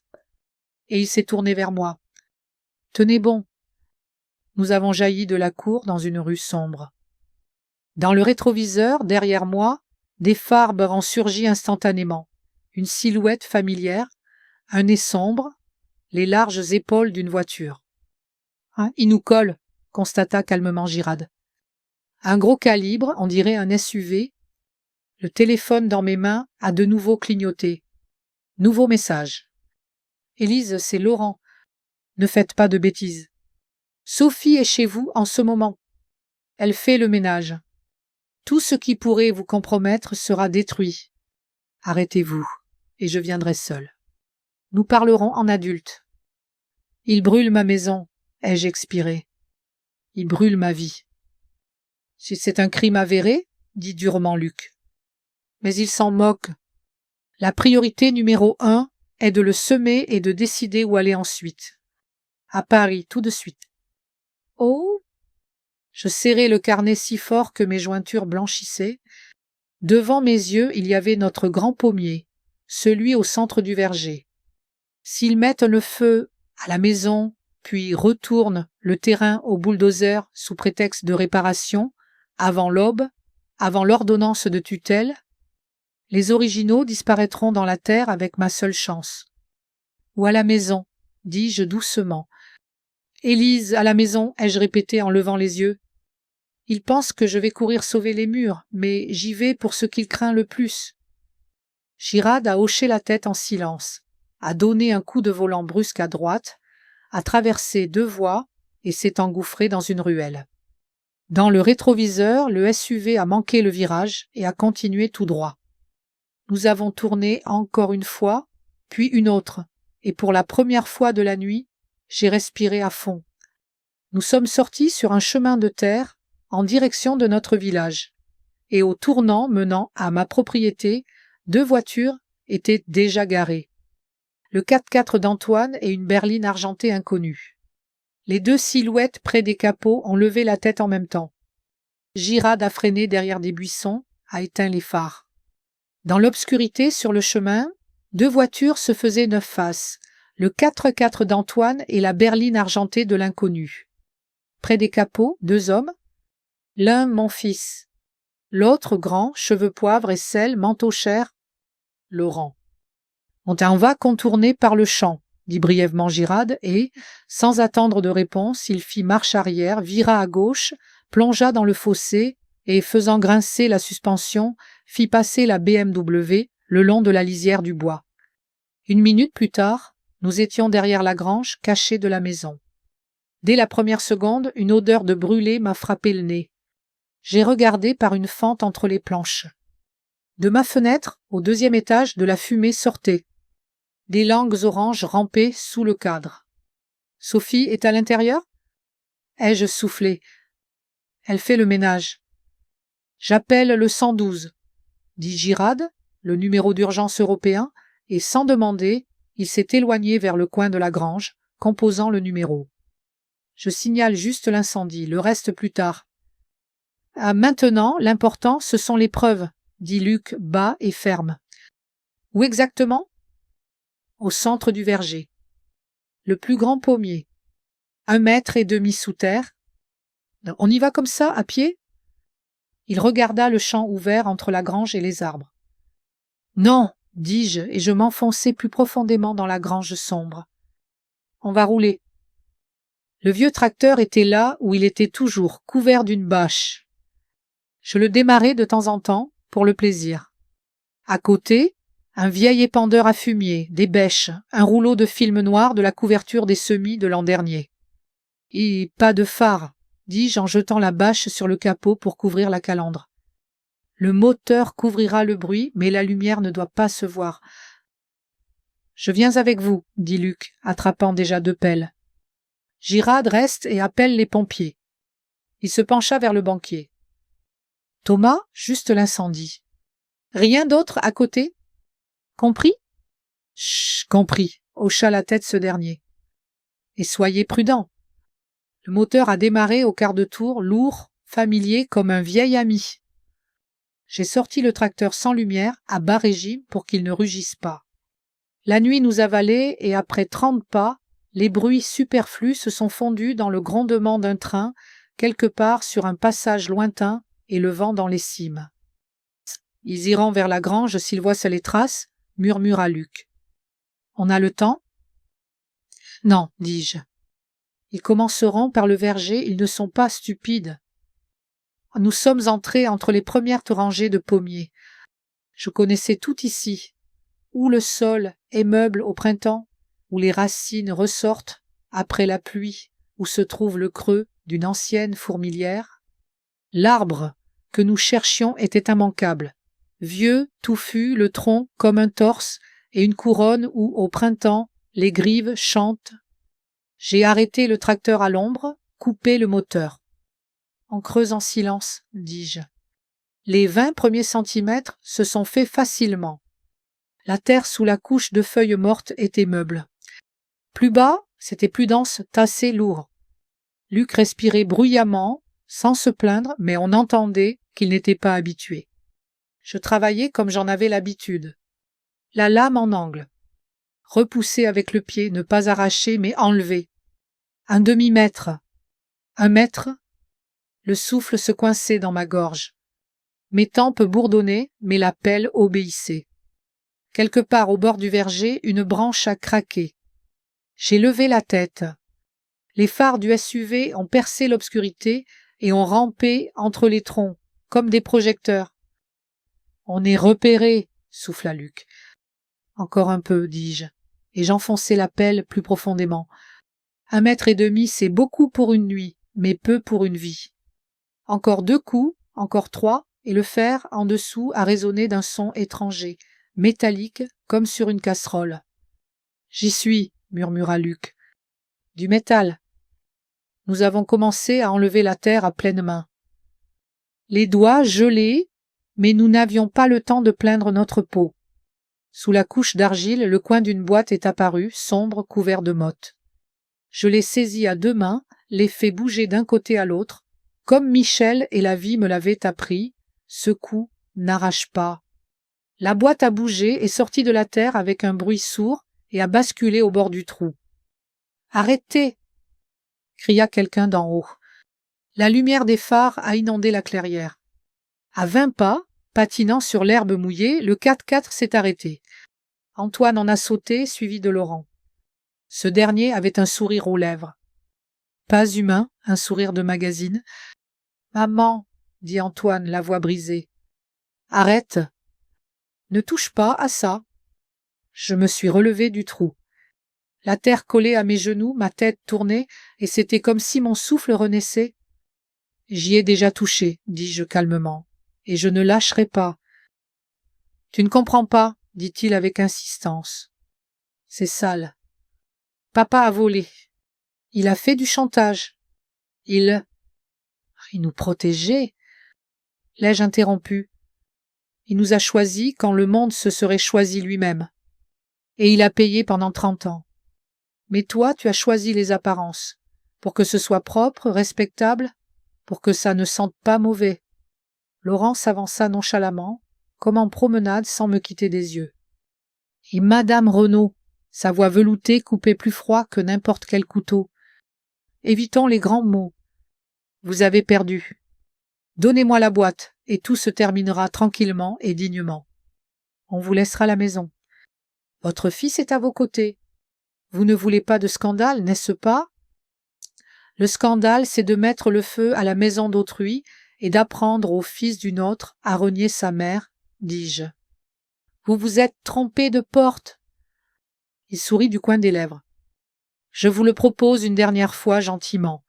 et il s'est tourné vers moi. Tenez bon. Nous avons jailli de la cour dans une rue sombre. Dans le rétroviseur, derrière moi, des phares ont surgi instantanément. Une silhouette familière, un nez sombre, les larges épaules d'une voiture. « Hein, il nous colle, constata calmement Girad. Un gros calibre, on dirait un SUV. Le téléphone dans mes mains a de nouveau clignoté. Nouveau message. Élise, c'est Laurent. Ne faites pas de bêtises. Sophie est chez vous en ce moment. Elle fait le ménage. Tout ce qui pourrait vous compromettre sera détruit. Arrêtez-vous, et je viendrai seul. Nous parlerons en adulte. Il brûle ma maison, ai-je expiré. Il brûle ma vie. Si c'est un crime avéré, dit durement Luc. Mais il s'en moque. La priorité numéro 1 est de le semer et de décider où aller ensuite. À Paris, tout de suite. Oh! Je serrai le carnet si fort que mes jointures blanchissaient. Devant mes yeux, il y avait notre grand pommier, celui au centre du verger. S'ils mettent le feu à la maison, puis retournent le terrain au bulldozer sous prétexte de réparation, avant l'aube, avant l'ordonnance de tutelle, les originaux disparaîtront dans la terre avec ma seule chance. Ou à la maison, dis-je doucement. Élise, à la maison, ai-je répété en levant les yeux. Il pense que je vais courir sauver les murs, mais j'y vais pour ce qu'il craint le plus. Girad a hoché la tête en silence, a donné un coup de volant brusque à droite, a traversé 2 voies et s'est engouffré dans une ruelle. Dans le rétroviseur, le SUV a manqué le virage et a continué tout droit. Nous avons tourné encore une fois, puis une autre, et pour la première fois de la nuit, j'ai respiré à fond. Nous sommes sortis sur un chemin de terre en direction de notre village, et au tournant menant à ma propriété, 2 voitures étaient déjà garées. Le 4x4 d'Antoine et une berline argentée inconnue. Les 2 silhouettes près des capots ont levé la tête en même temps. Girad a freiné derrière des buissons, a éteint les phares. Dans l'obscurité sur le chemin, 2 voitures se faisaient 9 faces, le 4x4 d'Antoine et la berline argentée de l'inconnu. Près des capots, 2 hommes. L'un mon fils, l'autre grand, cheveux poivre et sel, manteau cher, Laurent. On va contourner par le champ, dit brièvement Girad, et, sans attendre de réponse, il fit marche arrière, vira à gauche, plongea dans le fossé, et, faisant grincer la suspension, fit passer la BMW le long de la lisière du bois. 1 minute plus tard, nous étions derrière la grange, cachés de la maison. Dès la première seconde, une odeur de brûlé m'a frappé le nez. J'ai regardé par une fente entre les planches. De ma fenêtre, au 2e étage, de la fumée sortait. Des langues oranges rampaient sous le cadre. Sophie est à l'intérieur ? Ai-je soufflé. Elle fait le ménage. J'appelle le 112, dit Girad, le numéro d'urgence européen, et sans demander, il s'est éloigné vers le coin de la grange, composant le numéro. Je signale juste l'incendie, le reste plus tard. Maintenant, l'important, ce sont les preuves, dit Luc bas et ferme. Où exactement ? Au centre du verger. Le plus grand pommier. 1,5 mètre sous terre. On y va comme ça, à pied ? Il regarda le champ ouvert entre la grange et les arbres. Non, dis-je, et je m'enfonçai plus profondément dans la grange sombre. On va rouler. Le vieux tracteur était là où il était toujours, couvert d'une bâche. Je le démarrais de temps en temps, pour le plaisir. À côté, un vieil épandeur à fumier, des bêches, un rouleau de film noir de la couverture des semis de l'an dernier. Et pas de phare, dis-je en jetant la bâche sur le capot pour couvrir la calandre. Le moteur couvrira le bruit, mais la lumière ne doit pas se voir. Je viens avec vous, dit Luc, attrapant déjà 2 pelles. Girade reste et appelle les pompiers. Il se pencha vers le banquier. Thomas, juste l'incendie. Rien d'autre à côté? Compris? Chut, compris, hocha la tête ce dernier. Et soyez prudents. Le moteur a démarré au quart de tour, lourd, familier comme un vieil ami. J'ai sorti le tracteur sans lumière, à bas régime, pour qu'il ne rugisse pas. La nuit nous avalait et après 30 pas, les bruits superflus se sont fondus dans le grondement d'un train, quelque part sur un passage lointain et le vent dans les cimes. Ils iront vers la grange s'ils voient les traces, murmura Luc. On a le temps? Non, dis-je. Ils commenceront par le verger, ils ne sont pas stupides. Nous sommes entrés entre les premières rangées de pommiers. Je connaissais tout ici, où le sol est meuble au printemps, où les racines ressortent après la pluie, où se trouve le creux d'une ancienne fourmilière. L'arbre que nous cherchions était immanquable, vieux, touffu, le tronc comme un torse et une couronne où, au printemps, les grives chantent. J'ai arrêté le tracteur à l'ombre, coupé le moteur. En creusant silence, dis-je. Les 20 premiers centimètres se sont faits facilement. La terre sous la couche de feuilles mortes était meuble. Plus bas, c'était plus dense, tassé, lourd. Luc respirait bruyamment, sans se plaindre, mais on entendait qu'il n'était pas habitué. Je travaillais comme j'en avais l'habitude. La lame en angle. Repousser avec le pied, ne pas arracher, mais enlever. 1 demi-mètre. 1 mètre. Le souffle se coinçait dans ma gorge. Mes tempes bourdonnaient, mais la pelle obéissait. Quelque part au bord du verger, une branche a craqué. J'ai levé la tête. Les phares du SUV ont percé l'obscurité et ont rampé entre les troncs, comme des projecteurs. On est repéré, souffla Luc. Encore un peu, dis-je, et j'enfonçai la pelle plus profondément. 1,5 mètre, c'est beaucoup pour une nuit, mais peu pour une vie. Encore 2 coups, encore 3, et le fer en dessous a résonné d'un son étranger, métallique comme sur une casserole. J'y suis, murmura Luc. Du métal. Nous avons commencé à enlever la terre à pleine main. Les doigts gelés, mais nous n'avions pas le temps de plaindre notre peau. Sous la couche d'argile, le coin d'une boîte est apparu, sombre, couvert de mottes. Je l'ai saisi à 2 mains, l'ai fait bouger d'un côté à l'autre, comme Michel et la vie me l'avaient appris. Ce coup n'arrache pas. La boîte a bougé et sorti de la terre avec un bruit sourd et a basculé au bord du trou. « Arrêtez !» cria quelqu'un d'en haut. La lumière des phares a inondé la clairière. À 20 pas, patinant sur l'herbe mouillée, le 4x4 s'est arrêté. Antoine en a sauté, suivi de Laurent. Ce dernier avait un sourire aux lèvres. Pas humain, un sourire de magazine. « Maman !» dit Antoine, la voix brisée. « Arrête ! Ne touche pas à ça !» Je me suis relevé du trou. La terre collait à mes genoux, ma tête tournait, et c'était comme si mon souffle renaissait. « J'y ai déjà touché, dis-je calmement, et je ne lâcherai pas. »« Tu ne comprends pas, dit-il avec insistance. C'est sale. Papa a volé. Il a fait du chantage. Il nous protégeait. L'ai-je interrompu? Il nous a choisis quand le monde se serait choisi lui-même. Et il a payé pendant 30 ans. Mais toi, tu as choisi les apparences, pour que ce soit propre, respectable, pour que ça ne sente pas mauvais. Laurent s'avança nonchalamment, comme en promenade sans me quitter des yeux. Et Madame Renaud, sa voix veloutée coupait plus froid que n'importe quel couteau. Évitons les grands mots. Vous avez perdu. Donnez-moi la boîte, et tout se terminera tranquillement et dignement. On vous laissera la maison. Votre fils est à vos côtés. Vous ne voulez pas de scandale, n'est-ce pas? Le scandale, c'est de mettre le feu à la maison d'autrui et d'apprendre au fils d'une autre à renier sa mère, dis-je. Vous vous êtes trompé de porte. Il sourit du coin des lèvres. Je vous le propose une dernière fois gentiment.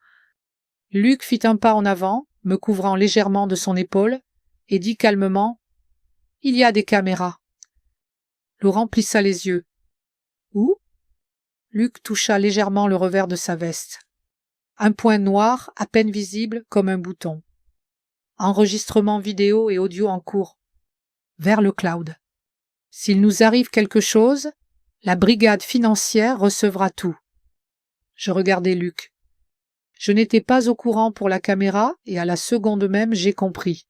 Luc fit un pas en avant, me couvrant légèrement de son épaule, et dit calmement « Il y a des caméras. » Laurent plissa les yeux. Luc toucha légèrement le revers de sa veste. Un point noir, à peine visible comme un bouton. Enregistrement vidéo et audio en cours. Vers le cloud. S'il nous arrive quelque chose, la brigade financière recevra tout. Je regardais Luc. Je n'étais pas au courant pour la caméra et à la seconde même j'ai compris.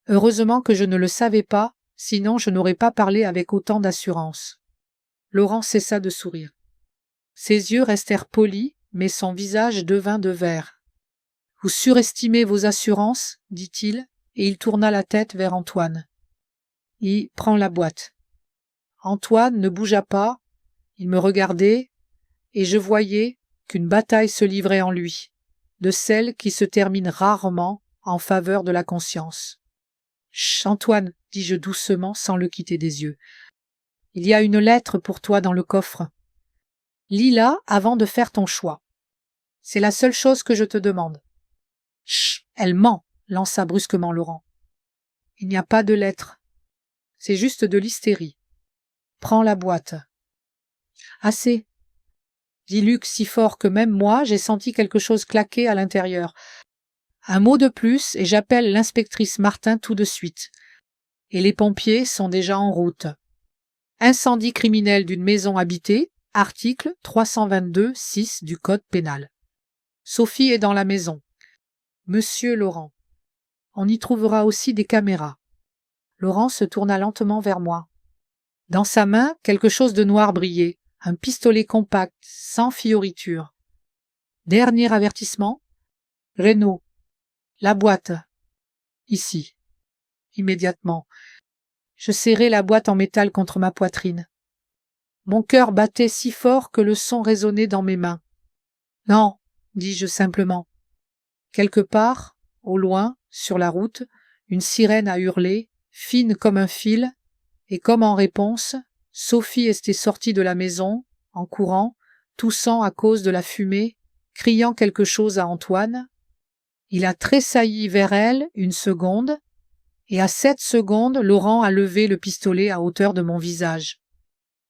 Heureusement que je ne le savais pas, sinon je n'aurais pas parlé avec autant d'assurance. Laurent cessa de sourire. Ses yeux restèrent polis, mais son visage devint de verre. « Vous surestimez vos assurances, dit-il, et il tourna la tête vers Antoine. Il prend la boîte. Antoine ne bougea pas, il me regardait, et je voyais qu'une bataille se livrait en lui, de celles qui se terminent rarement en faveur de la conscience. « Chut, Antoine, dis-je doucement sans le quitter des yeux. Il y a une lettre pour toi dans le coffre. Lis-la avant de faire ton choix. C'est la seule chose que je te demande. »« Chut, elle ment, lança brusquement Laurent. Il n'y a pas de lettre. C'est juste de l'hystérie. Prends la boîte. »« Assez, » dit Luc si fort que même moi j'ai senti quelque chose claquer à l'intérieur. Un mot de plus et j'appelle l'inspectrice Martin tout de suite. Et les pompiers sont déjà en route. Incendie criminel d'une maison habitée, article 322-6 du Code pénal. Sophie est dans la maison. Monsieur Laurent. On y trouvera aussi des caméras. Laurent se tourna lentement vers moi. Dans sa main, quelque chose de noir brillait, un pistolet compact, sans fioriture. Dernier avertissement. Renaud. La boîte. Ici. Immédiatement. Je serrai la boîte en métal contre ma poitrine. Mon cœur battait si fort que le son résonnait dans mes mains. Non, dis-je simplement. Quelque part, au loin, sur la route, une sirène a hurlé, fine comme un fil, et comme en réponse, Sophie était sortie de la maison, en courant, toussant à cause de la fumée, criant quelque chose à Antoine. Il a tressailli vers elle une seconde, et à cette seconde, Laurent a levé le pistolet à hauteur de mon visage.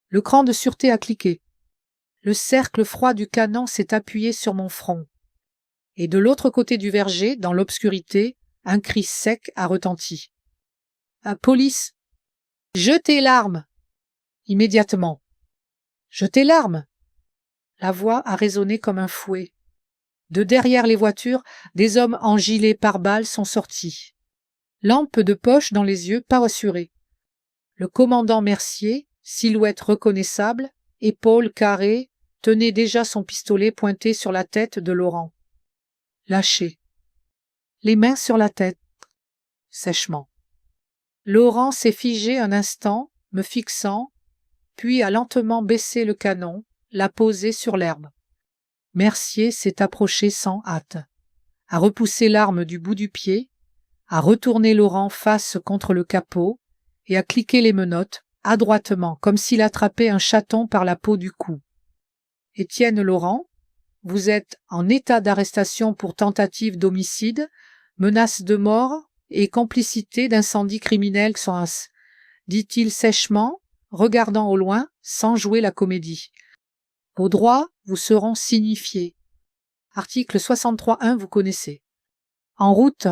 Le cran de sûreté a cliqué. Le cercle froid du canon s'est appuyé sur mon front. Et de l'autre côté du verger, dans l'obscurité, un cri sec a retenti. « Police ! Jetez l'arme ! » Immédiatement. « Jetez l'arme !» La voix a résonné comme un fouet. De derrière les voitures, des hommes en gilet pare-balles sont sortis. Lampe de poche dans les yeux, pas assurés. Le commandant Mercier, silhouette reconnaissable, épaules carrées, tenait déjà son pistolet pointé sur la tête de Laurent. Lâché. Les mains sur la tête. Sèchement. Laurent s'est figé un instant, me fixant, puis a lentement baissé le canon, l'a posé sur l'herbe. Mercier s'est approché sans hâte, a repoussé l'arme du bout du pied, a retourné Laurent face contre le capot et a cliqué les menottes, adroitement, comme s'il attrapait un chaton par la peau du cou. « Étienne Laurent, vous êtes en état d'arrestation pour tentative d'homicide, menace de mort et complicité d'incendie criminel sans... » dit-il sèchement, regardant au loin, sans jouer la comédie. « Vos droits vous seront signifiés. Article 63.1, vous connaissez. En route. »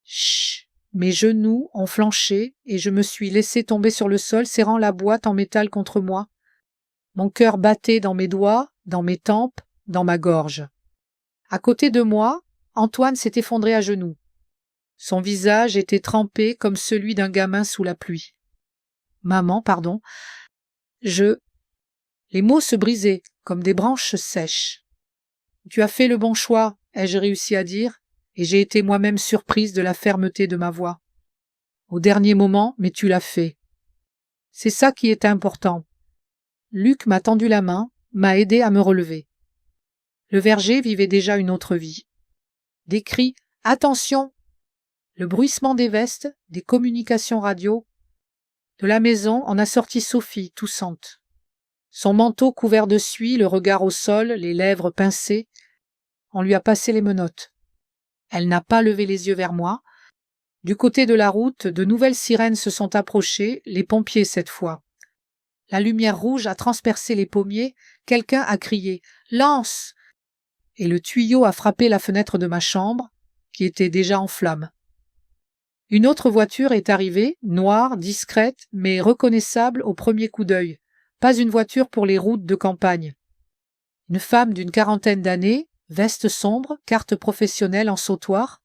Chut. Mes genoux ont flanché et je me suis laissé tomber sur le sol, serrant la boîte en métal contre moi. Mon cœur battait dans mes doigts, dans mes tempes, dans ma gorge. À côté de moi, Antoine s'est effondré à genoux. Son visage était trempé comme celui d'un gamin sous la pluie. « Maman, pardon. Les mots se brisaient comme des branches sèches. « Tu as fait le bon choix, ai-je réussi à dire, et j'ai été moi-même surprise de la fermeté de ma voix. Au dernier moment, mais tu l'as fait. C'est ça qui est important. » Luc m'a tendu la main, m'a aidé à me relever. Le verger vivait déjà une autre vie. Des cris « Attention !» Le bruissement des vestes, des communications radio. De la maison, on a sorti Sophie, toussante. Son manteau couvert de suie, le regard au sol, les lèvres pincées. On lui a passé les menottes. Elle n'a pas levé les yeux vers moi. Du côté de la route, de nouvelles sirènes se sont approchées, les pompiers cette fois. La lumière rouge a transpercé les pommiers, quelqu'un a crié « Lance !» et le tuyau a frappé la fenêtre de ma chambre, qui était déjà en flammes. Une autre voiture est arrivée, noire, discrète, mais reconnaissable au premier coup d'œil. Pas une voiture pour les routes de campagne. Une femme d'une 40aine d'années, veste sombre, carte professionnelle en sautoir.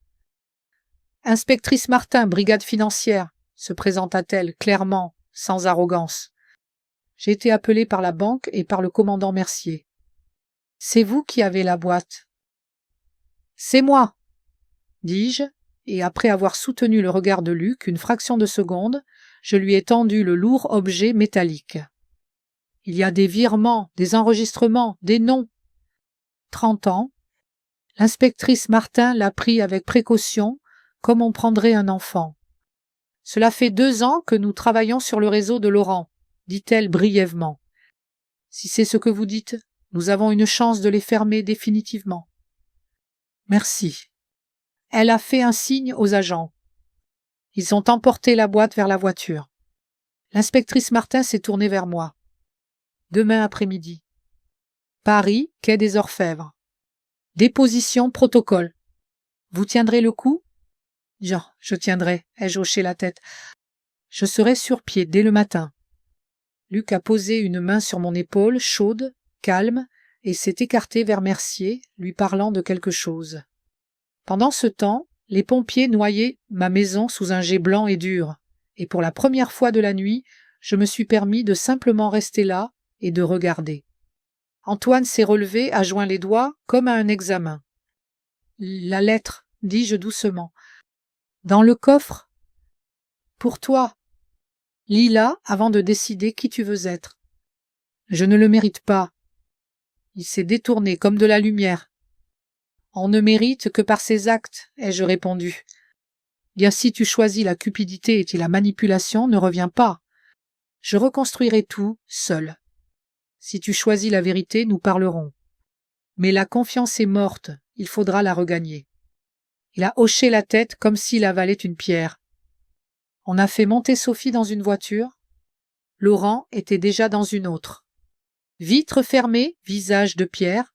« Inspectrice Martin, brigade financière », se présenta-t-elle clairement, sans arrogance. J'ai été appelée par la banque et par le commandant Mercier. « C'est vous qui avez la boîte. »« C'est moi, » dis-je, et après avoir soutenu le regard de Luc une fraction de seconde, je lui ai tendu le lourd objet métallique. Il y a des virements, des enregistrements, des noms. 30 ans. L'inspectrice Martin l'a pris avec précaution, comme on prendrait un enfant. Cela fait 2 ans que nous travaillons sur le réseau de Laurent, dit-elle brièvement. Si c'est ce que vous dites, nous avons une chance de les fermer définitivement. Merci. Elle a fait un signe aux agents. Ils ont emporté la boîte vers la voiture. L'inspectrice Martin s'est tournée vers moi. Demain après-midi. Paris, quai des Orfèvres. Déposition protocole. Vous tiendrez le coup? Je tiendrai, ai-je hoché la tête. Je serai sur pied dès le matin. Luc a posé une main sur mon épaule, chaude, calme, et s'est écarté vers Mercier, lui parlant de quelque chose. Pendant ce temps, les pompiers noyaient ma maison sous un jet blanc et dur, et pour la première fois de la nuit, je me suis permis de simplement rester là et de regarder. Antoine s'est relevé, a joint les doigts, comme à un examen. « La lettre, dis-je doucement. Dans le coffre? Pour toi. Lis-la avant de décider qui tu veux être. Je ne le mérite pas. Il s'est détourné comme de la lumière. On ne mérite que par ses actes, ai-je répondu. Bien si tu choisis la cupidité et la manipulation, ne reviens pas. Je reconstruirai tout, seul. Si tu choisis la vérité, nous parlerons. Mais la confiance est morte, il faudra la regagner. Il a hoché la tête comme s'il avalait une pierre. On a fait monter Sophie dans une voiture. Laurent était déjà dans une autre. Vitre fermée, visage de pierre.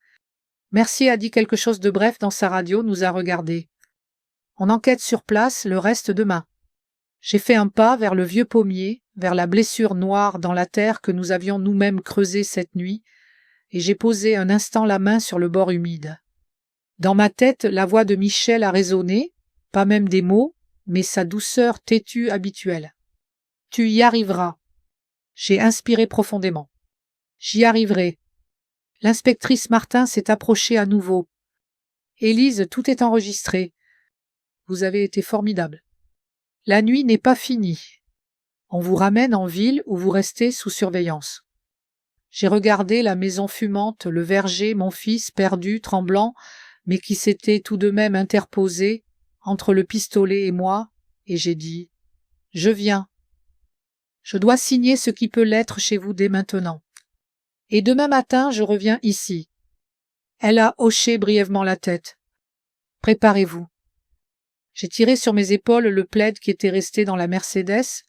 Mercier a dit quelque chose de bref dans sa radio, nous a regardés. On enquête sur place, le reste demain. J'ai fait un pas vers le vieux pommier, vers la blessure noire dans la terre que nous avions nous-mêmes creusée cette nuit, et j'ai posé un instant la main sur le bord humide. Dans ma tête, la voix de Michel a résonné, pas même des mots, mais sa douceur têtue habituelle. Tu y arriveras. J'ai inspiré profondément. J'y arriverai. L'inspectrice Martin s'est approchée à nouveau. Élise, tout est enregistré. Vous avez été formidable. La nuit n'est pas finie. On vous ramène en ville où vous restez sous surveillance. J'ai regardé la maison fumante, le verger, mon fils perdu, tremblant, mais qui s'était tout de même interposé entre le pistolet et moi, et j'ai dit « Je viens. Je dois signer ce qui peut l'être chez vous dès maintenant. Et demain matin, je reviens ici. » Elle a hoché brièvement la tête. « Préparez-vous. » J'ai tiré sur mes épaules le plaid qui était resté dans la Mercedes,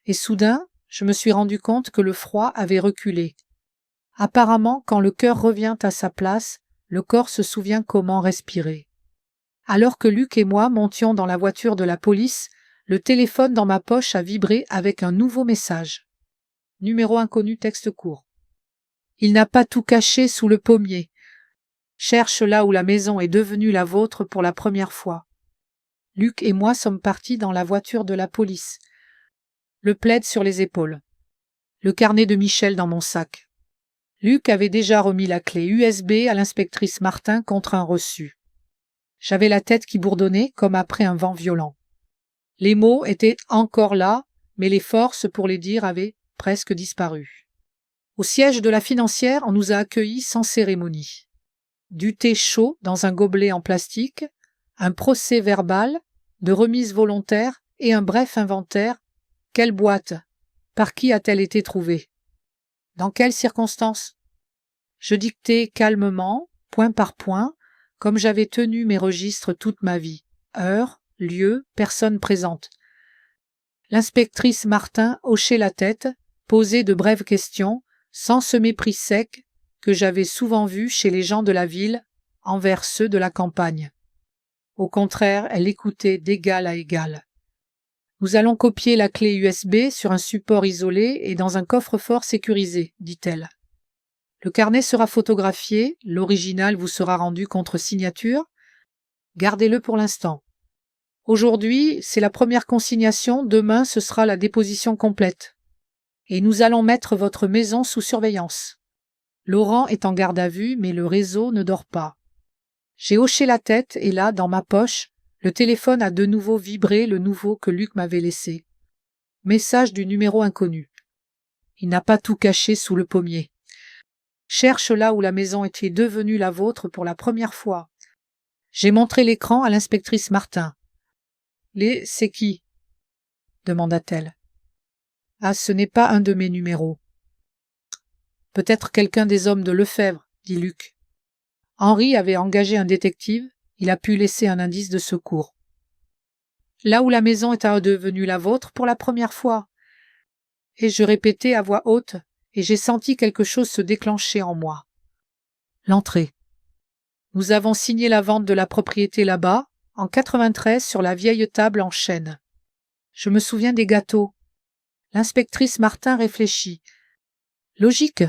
et soudain, je me suis rendu compte que le froid avait reculé. Apparemment, quand le cœur revient à sa place, le corps se souvient comment respirer. Alors que Luc et moi montions dans la voiture de la police, le téléphone dans ma poche a vibré avec un nouveau message. Numéro inconnu, texte court. Il n'a pas tout caché sous le pommier. Cherche là où la maison est devenue la vôtre pour la première fois. Luc et moi sommes partis dans la voiture de la police. Le plaid sur les épaules. Le carnet de Michel dans mon sac. Luc avait déjà remis la clé USB à l'inspectrice Martin contre un reçu. J'avais la tête qui bourdonnait comme après un vent violent. Les mots étaient encore là, mais les forces pour les dire avaient presque disparu. Au siège de la financière, on nous a accueillis sans cérémonie. Du thé chaud dans un gobelet en plastique, un procès verbal, de remise volontaire et un bref inventaire. Quelle boîte? Par qui a-t-elle été trouvée? Dans quelles circonstances? Je dictai calmement, point par point, comme j'avais tenu mes registres toute ma vie. Heure, lieu, personne présente. L'inspectrice Martin hochait la tête, posait de brèves questions, sans ce mépris sec que j'avais souvent vu chez les gens de la ville envers ceux de la campagne. Au contraire, elle écoutait d'égal à égal. Nous allons copier la clé USB sur un support isolé et dans un coffre-fort sécurisé, dit-elle. Le carnet sera photographié, l'original vous sera rendu contre signature. Gardez-le pour l'instant. Aujourd'hui, c'est la première consignation, demain ce sera la déposition complète. Et nous allons mettre votre maison sous surveillance. Laurent est en garde à vue, mais le réseau ne dort pas. J'ai hoché la tête et là, dans ma poche, le téléphone a de nouveau vibré, le nouveau que Luc m'avait laissé. Message du numéro inconnu. Il n'a pas tout caché sous le pommier. Cherche là où la maison était devenue la vôtre pour la première fois. J'ai montré l'écran à l'inspectrice Martin. C'est qui ? Demanda-t-elle. Ah, ce n'est pas un de mes numéros. Peut-être quelqu'un des hommes de Lefebvre, dit Luc. Henri avait engagé un détective, il a pu laisser un indice de secours. Là où la maison est devenue la vôtre pour la première fois. Et je répétais à voix haute, et j'ai senti quelque chose se déclencher en moi. L'entrée. Nous avons signé la vente de la propriété là-bas, en 93 sur la vieille table en chêne. Je me souviens des gâteaux. L'inspectrice Martin réfléchit. Logique.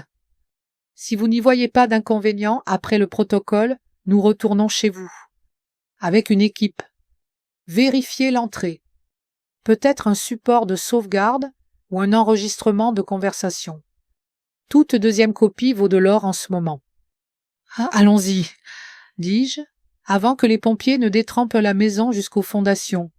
Si vous n'y voyez pas d'inconvénient, après le protocole, nous retournons chez vous. Avec une équipe. Vérifiez l'entrée. Peut-être un support de sauvegarde ou un enregistrement de conversation. Toute deuxième copie vaut de l'or en ce moment. Ah, allons-y, dis-je, avant que les pompiers ne détrempent la maison jusqu'aux fondations.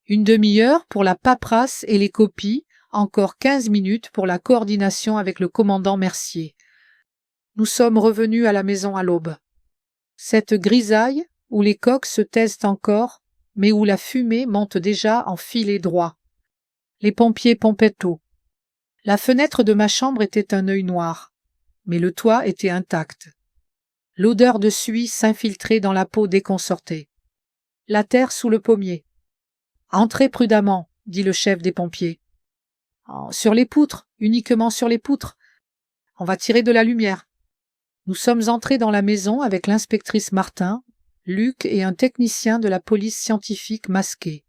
Une demi-heure pour la paperasse et les copies, encore 15 minutes pour la coordination avec le commandant Mercier. Nous sommes revenus à la maison à l'aube. Cette grisaille, où les coqs se taisent encore, mais où la fumée monte déjà en filets droits. Les pompiers pompaient eau. La fenêtre de ma chambre était un œil noir, mais le toit était intact. L'odeur de suie s'infiltrait dans la peau dès qu'on sortait. La terre sous le pommier. « Entrez prudemment, » dit le chef des pompiers. « Sur les poutres, uniquement sur les poutres. On va tirer de la lumière. » Nous sommes entrés dans la maison avec l'inspectrice Martin, Luc et un technicien de la police scientifique masqué.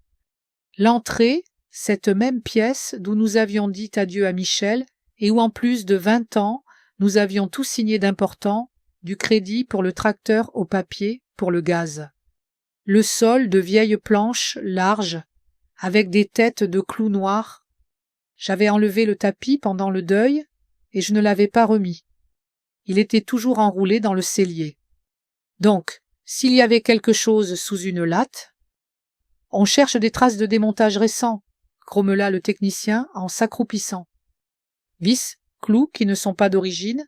L'entrée, cette même pièce d'où nous avions dit adieu à Michel et où en plus de 20 ans, nous avions tout signé d'important, du crédit pour le tracteur au papier pour le gaz. Le sol de vieilles planches larges, avec des têtes de clous noirs. J'avais enlevé le tapis pendant le deuil et je ne l'avais pas remis. Il était toujours enroulé dans le cellier. Donc, s'il y avait quelque chose sous une latte... On cherche des traces de démontage récent, grommela le technicien en s'accroupissant. Vis, clous qui ne sont pas d'origine.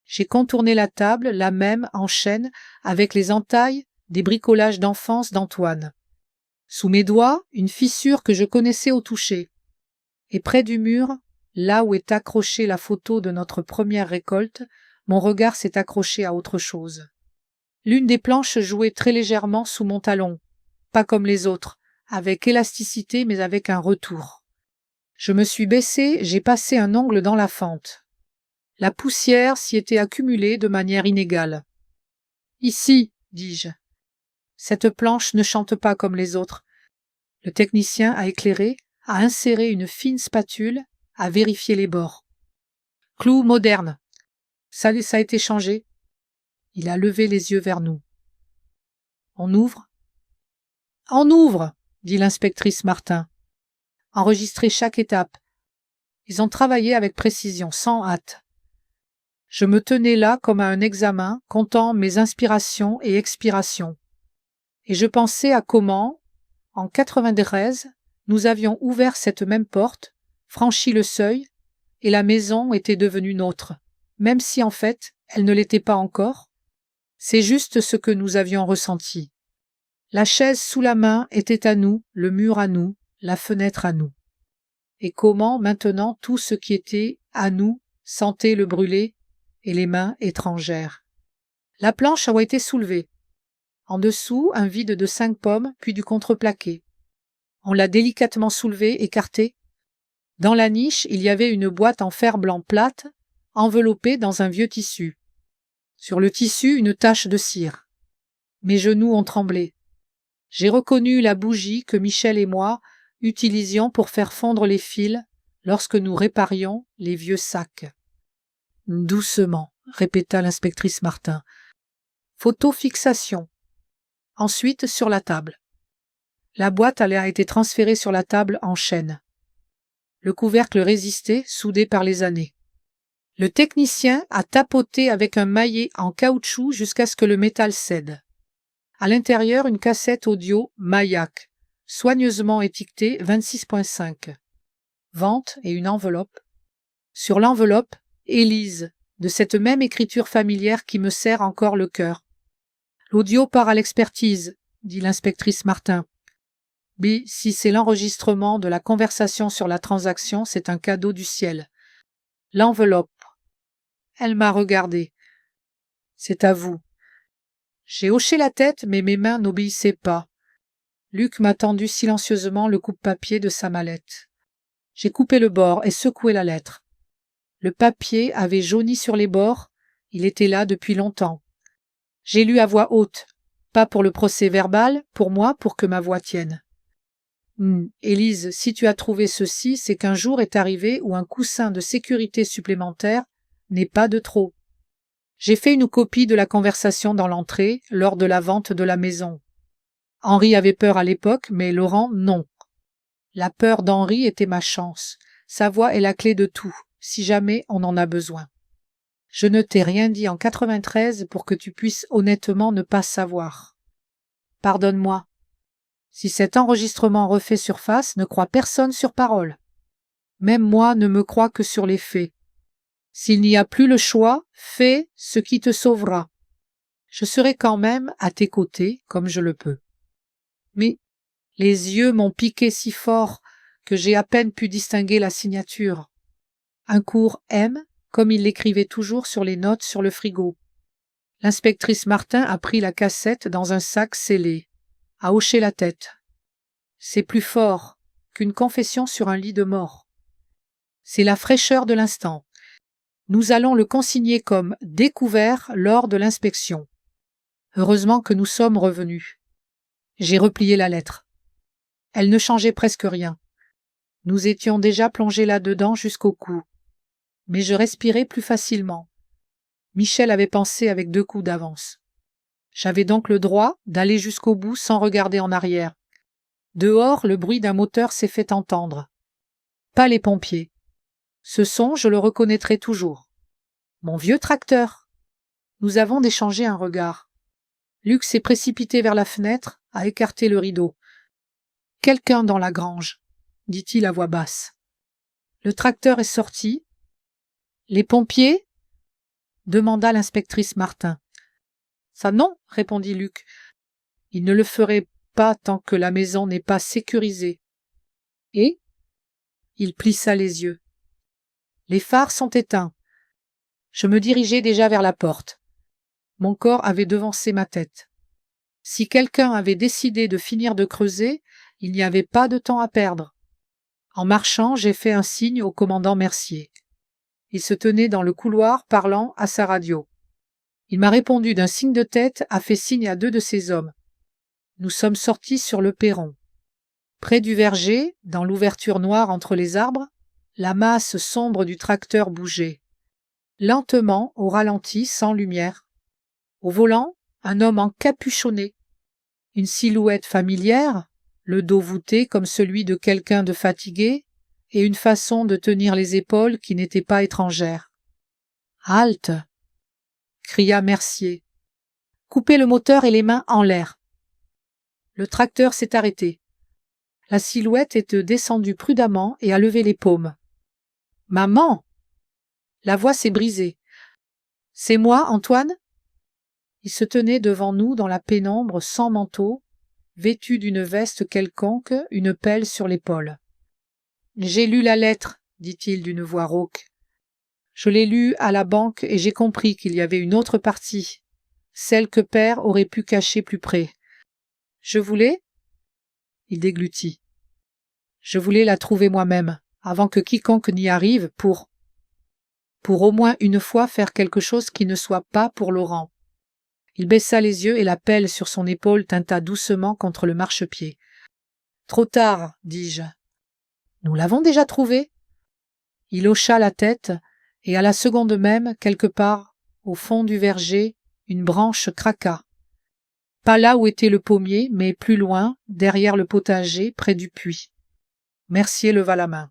J'ai contourné la table, la même en chêne, avec les entailles des bricolages d'enfance d'Antoine. Sous mes doigts, une fissure que je connaissais au toucher. Et près du mur, là où est accrochée la photo de notre première récolte, mon regard s'est accroché à autre chose. L'une des planches jouait très légèrement sous mon talon, pas comme les autres, avec élasticité mais avec un retour. Je me suis baissé, j'ai passé un ongle dans la fente. La poussière s'y était accumulée de manière inégale. « Ici, dis-je. Cette planche ne chante pas comme les autres. » Le technicien a éclairé, a inséré une fine spatule, a vérifié les bords. « Clou moderne. Ça a été changé. » Il a levé les yeux vers nous. « On ouvre ?»« On ouvre !» dit l'inspectrice Martin. « Enregistrez chaque étape. » Ils ont travaillé avec précision, sans hâte. Je me tenais là comme à un examen, comptant mes inspirations et expirations. Et je pensais à comment, en 93, nous avions ouvert cette même porte, franchi le seuil, et la maison était devenue nôtre, même si en fait, elle ne l'était pas encore. C'est juste ce que nous avions ressenti. La chaise sous la main était à nous, le mur à nous, la fenêtre à nous. Et comment, maintenant, tout ce qui était à nous sentait le brûler et les mains étrangères. La planche a été soulevée. En dessous, un vide de 5 pommes, puis du contreplaqué. On l'a délicatement soulevée, écartée. Dans la niche, il y avait une boîte en fer blanc plate, enveloppée dans un vieux tissu. Sur le tissu, une tache de cire. Mes genoux ont tremblé. J'ai reconnu la bougie que Michel et moi utilisions pour faire fondre les fils lorsque nous réparions les vieux sacs. Doucement, répéta l'inspectrice Martin. Photo-fixation. Ensuite, sur la table. La boîte a été transférée sur la table en chaîne. Le couvercle résistait, soudé par les années. Le technicien a tapoté avec un maillet en caoutchouc jusqu'à ce que le métal cède. À l'intérieur, une cassette audio Mayak, soigneusement étiquetée 26.5. Vente et une enveloppe. Sur l'enveloppe, Élise, de cette même écriture familière qui me serre encore le cœur. L'audio part à l'expertise, dit l'inspectrice Martin. Mais si c'est l'enregistrement de la conversation sur la transaction, c'est un cadeau du ciel. L'enveloppe. Elle m'a regardé. C'est à vous. J'ai hoché la tête, mais mes mains n'obéissaient pas. Luc m'a tendu silencieusement le coupe-papier de sa mallette. J'ai coupé le bord et secoué la lettre. Le papier avait jauni sur les bords, il était là depuis longtemps. J'ai lu à voix haute, pas pour le procès verbal, pour moi, pour que ma voix tienne. Élise, si tu as trouvé ceci, c'est qu'un jour est arrivé où un coussin de sécurité supplémentaire n'est pas de trop. J'ai fait une copie de la conversation dans l'entrée, lors de la vente de la maison. Henri avait peur à l'époque, mais Laurent, non. La peur d'Henri était ma chance. Sa voix est la clé de tout, si jamais on en a besoin. Je ne t'ai rien dit en 93 pour que tu puisses honnêtement ne pas savoir. Pardonne-moi. Si cet enregistrement refait surface, ne crois personne sur parole. Même moi ne me crois que sur les faits. S'il n'y a plus le choix, fais ce qui te sauvera. Je serai quand même à tes côtés comme je le peux. Mais les yeux m'ont piqué si fort que j'ai à peine pu distinguer la signature. Un court M, comme il l'écrivait toujours sur les notes sur le frigo. L'inspectrice Martin a pris la cassette dans un sac scellé, a hoché la tête. C'est plus fort qu'une confession sur un lit de mort. C'est la fraîcheur de l'instant. Nous allons le consigner comme découvert lors de l'inspection. Heureusement que nous sommes revenus. J'ai replié la lettre. Elle ne changeait presque rien. Nous étions déjà plongés là-dedans jusqu'au cou. Mais je respirais plus facilement. Michel avait pensé avec 2 coups d'avance. J'avais donc le droit d'aller jusqu'au bout sans regarder en arrière. Dehors, le bruit d'un moteur s'est fait entendre. Pas les pompiers. Ce son, je le reconnaîtrai toujours. Mon vieux tracteur. Nous avons échangé un regard. Luc s'est précipité vers la fenêtre, a écarté le rideau. « Quelqu'un dans la grange », dit-il à voix basse. Le tracteur est sorti. « Les pompiers ?» demanda l'inspectrice Martin. « Ça non, » répondit Luc. « Il ne le ferait pas tant que la maison n'est pas sécurisée. » Et il plissa les yeux. Les phares sont éteints. Je me dirigeais déjà vers la porte. Mon corps avait devancé ma tête. Si quelqu'un avait décidé de finir de creuser, il n'y avait pas de temps à perdre. En marchant, j'ai fait un signe au commandant Mercier. Il se tenait dans le couloir parlant à sa radio. Il m'a répondu d'un signe de tête, a fait signe à 2 de ses hommes. Nous sommes sortis sur le perron. Près du verger, dans l'ouverture noire entre les arbres, la masse sombre du tracteur bougeait. Lentement, au ralenti, sans lumière. Au volant, un homme encapuchonné. Une silhouette familière, le dos voûté comme celui de quelqu'un de fatigué, et une façon de tenir les épaules qui n'était pas étrangère. « Halte !» cria Mercier. « Coupez le moteur et les mains en l'air. » Le tracteur s'est arrêté. La silhouette est descendue prudemment et a levé les paumes. « Maman !» La voix s'est brisée. « C'est moi, Antoine ?» Il se tenait devant nous dans la pénombre sans manteau, vêtu d'une veste quelconque, une pelle sur l'épaule. « J'ai lu la lettre, » dit-il d'une voix rauque. « Je l'ai lue à la banque et j'ai compris qu'il y avait une autre partie, celle que père aurait pu cacher plus près. Je voulais... » Il déglutit. « Je voulais la trouver moi-même, avant que quiconque n'y arrive pour au moins une fois faire quelque chose qui ne soit pas pour Laurent. Il baissa les yeux et la pelle sur son épaule tinta doucement contre le marchepied. « Trop tard, dis-je. Nous l'avons déjà trouvé. » Il hocha la tête, et à la seconde même, quelque part, au fond du verger, une branche craqua. Pas là où était le pommier, mais plus loin, derrière le potager, près du puits. Mercier leva la main.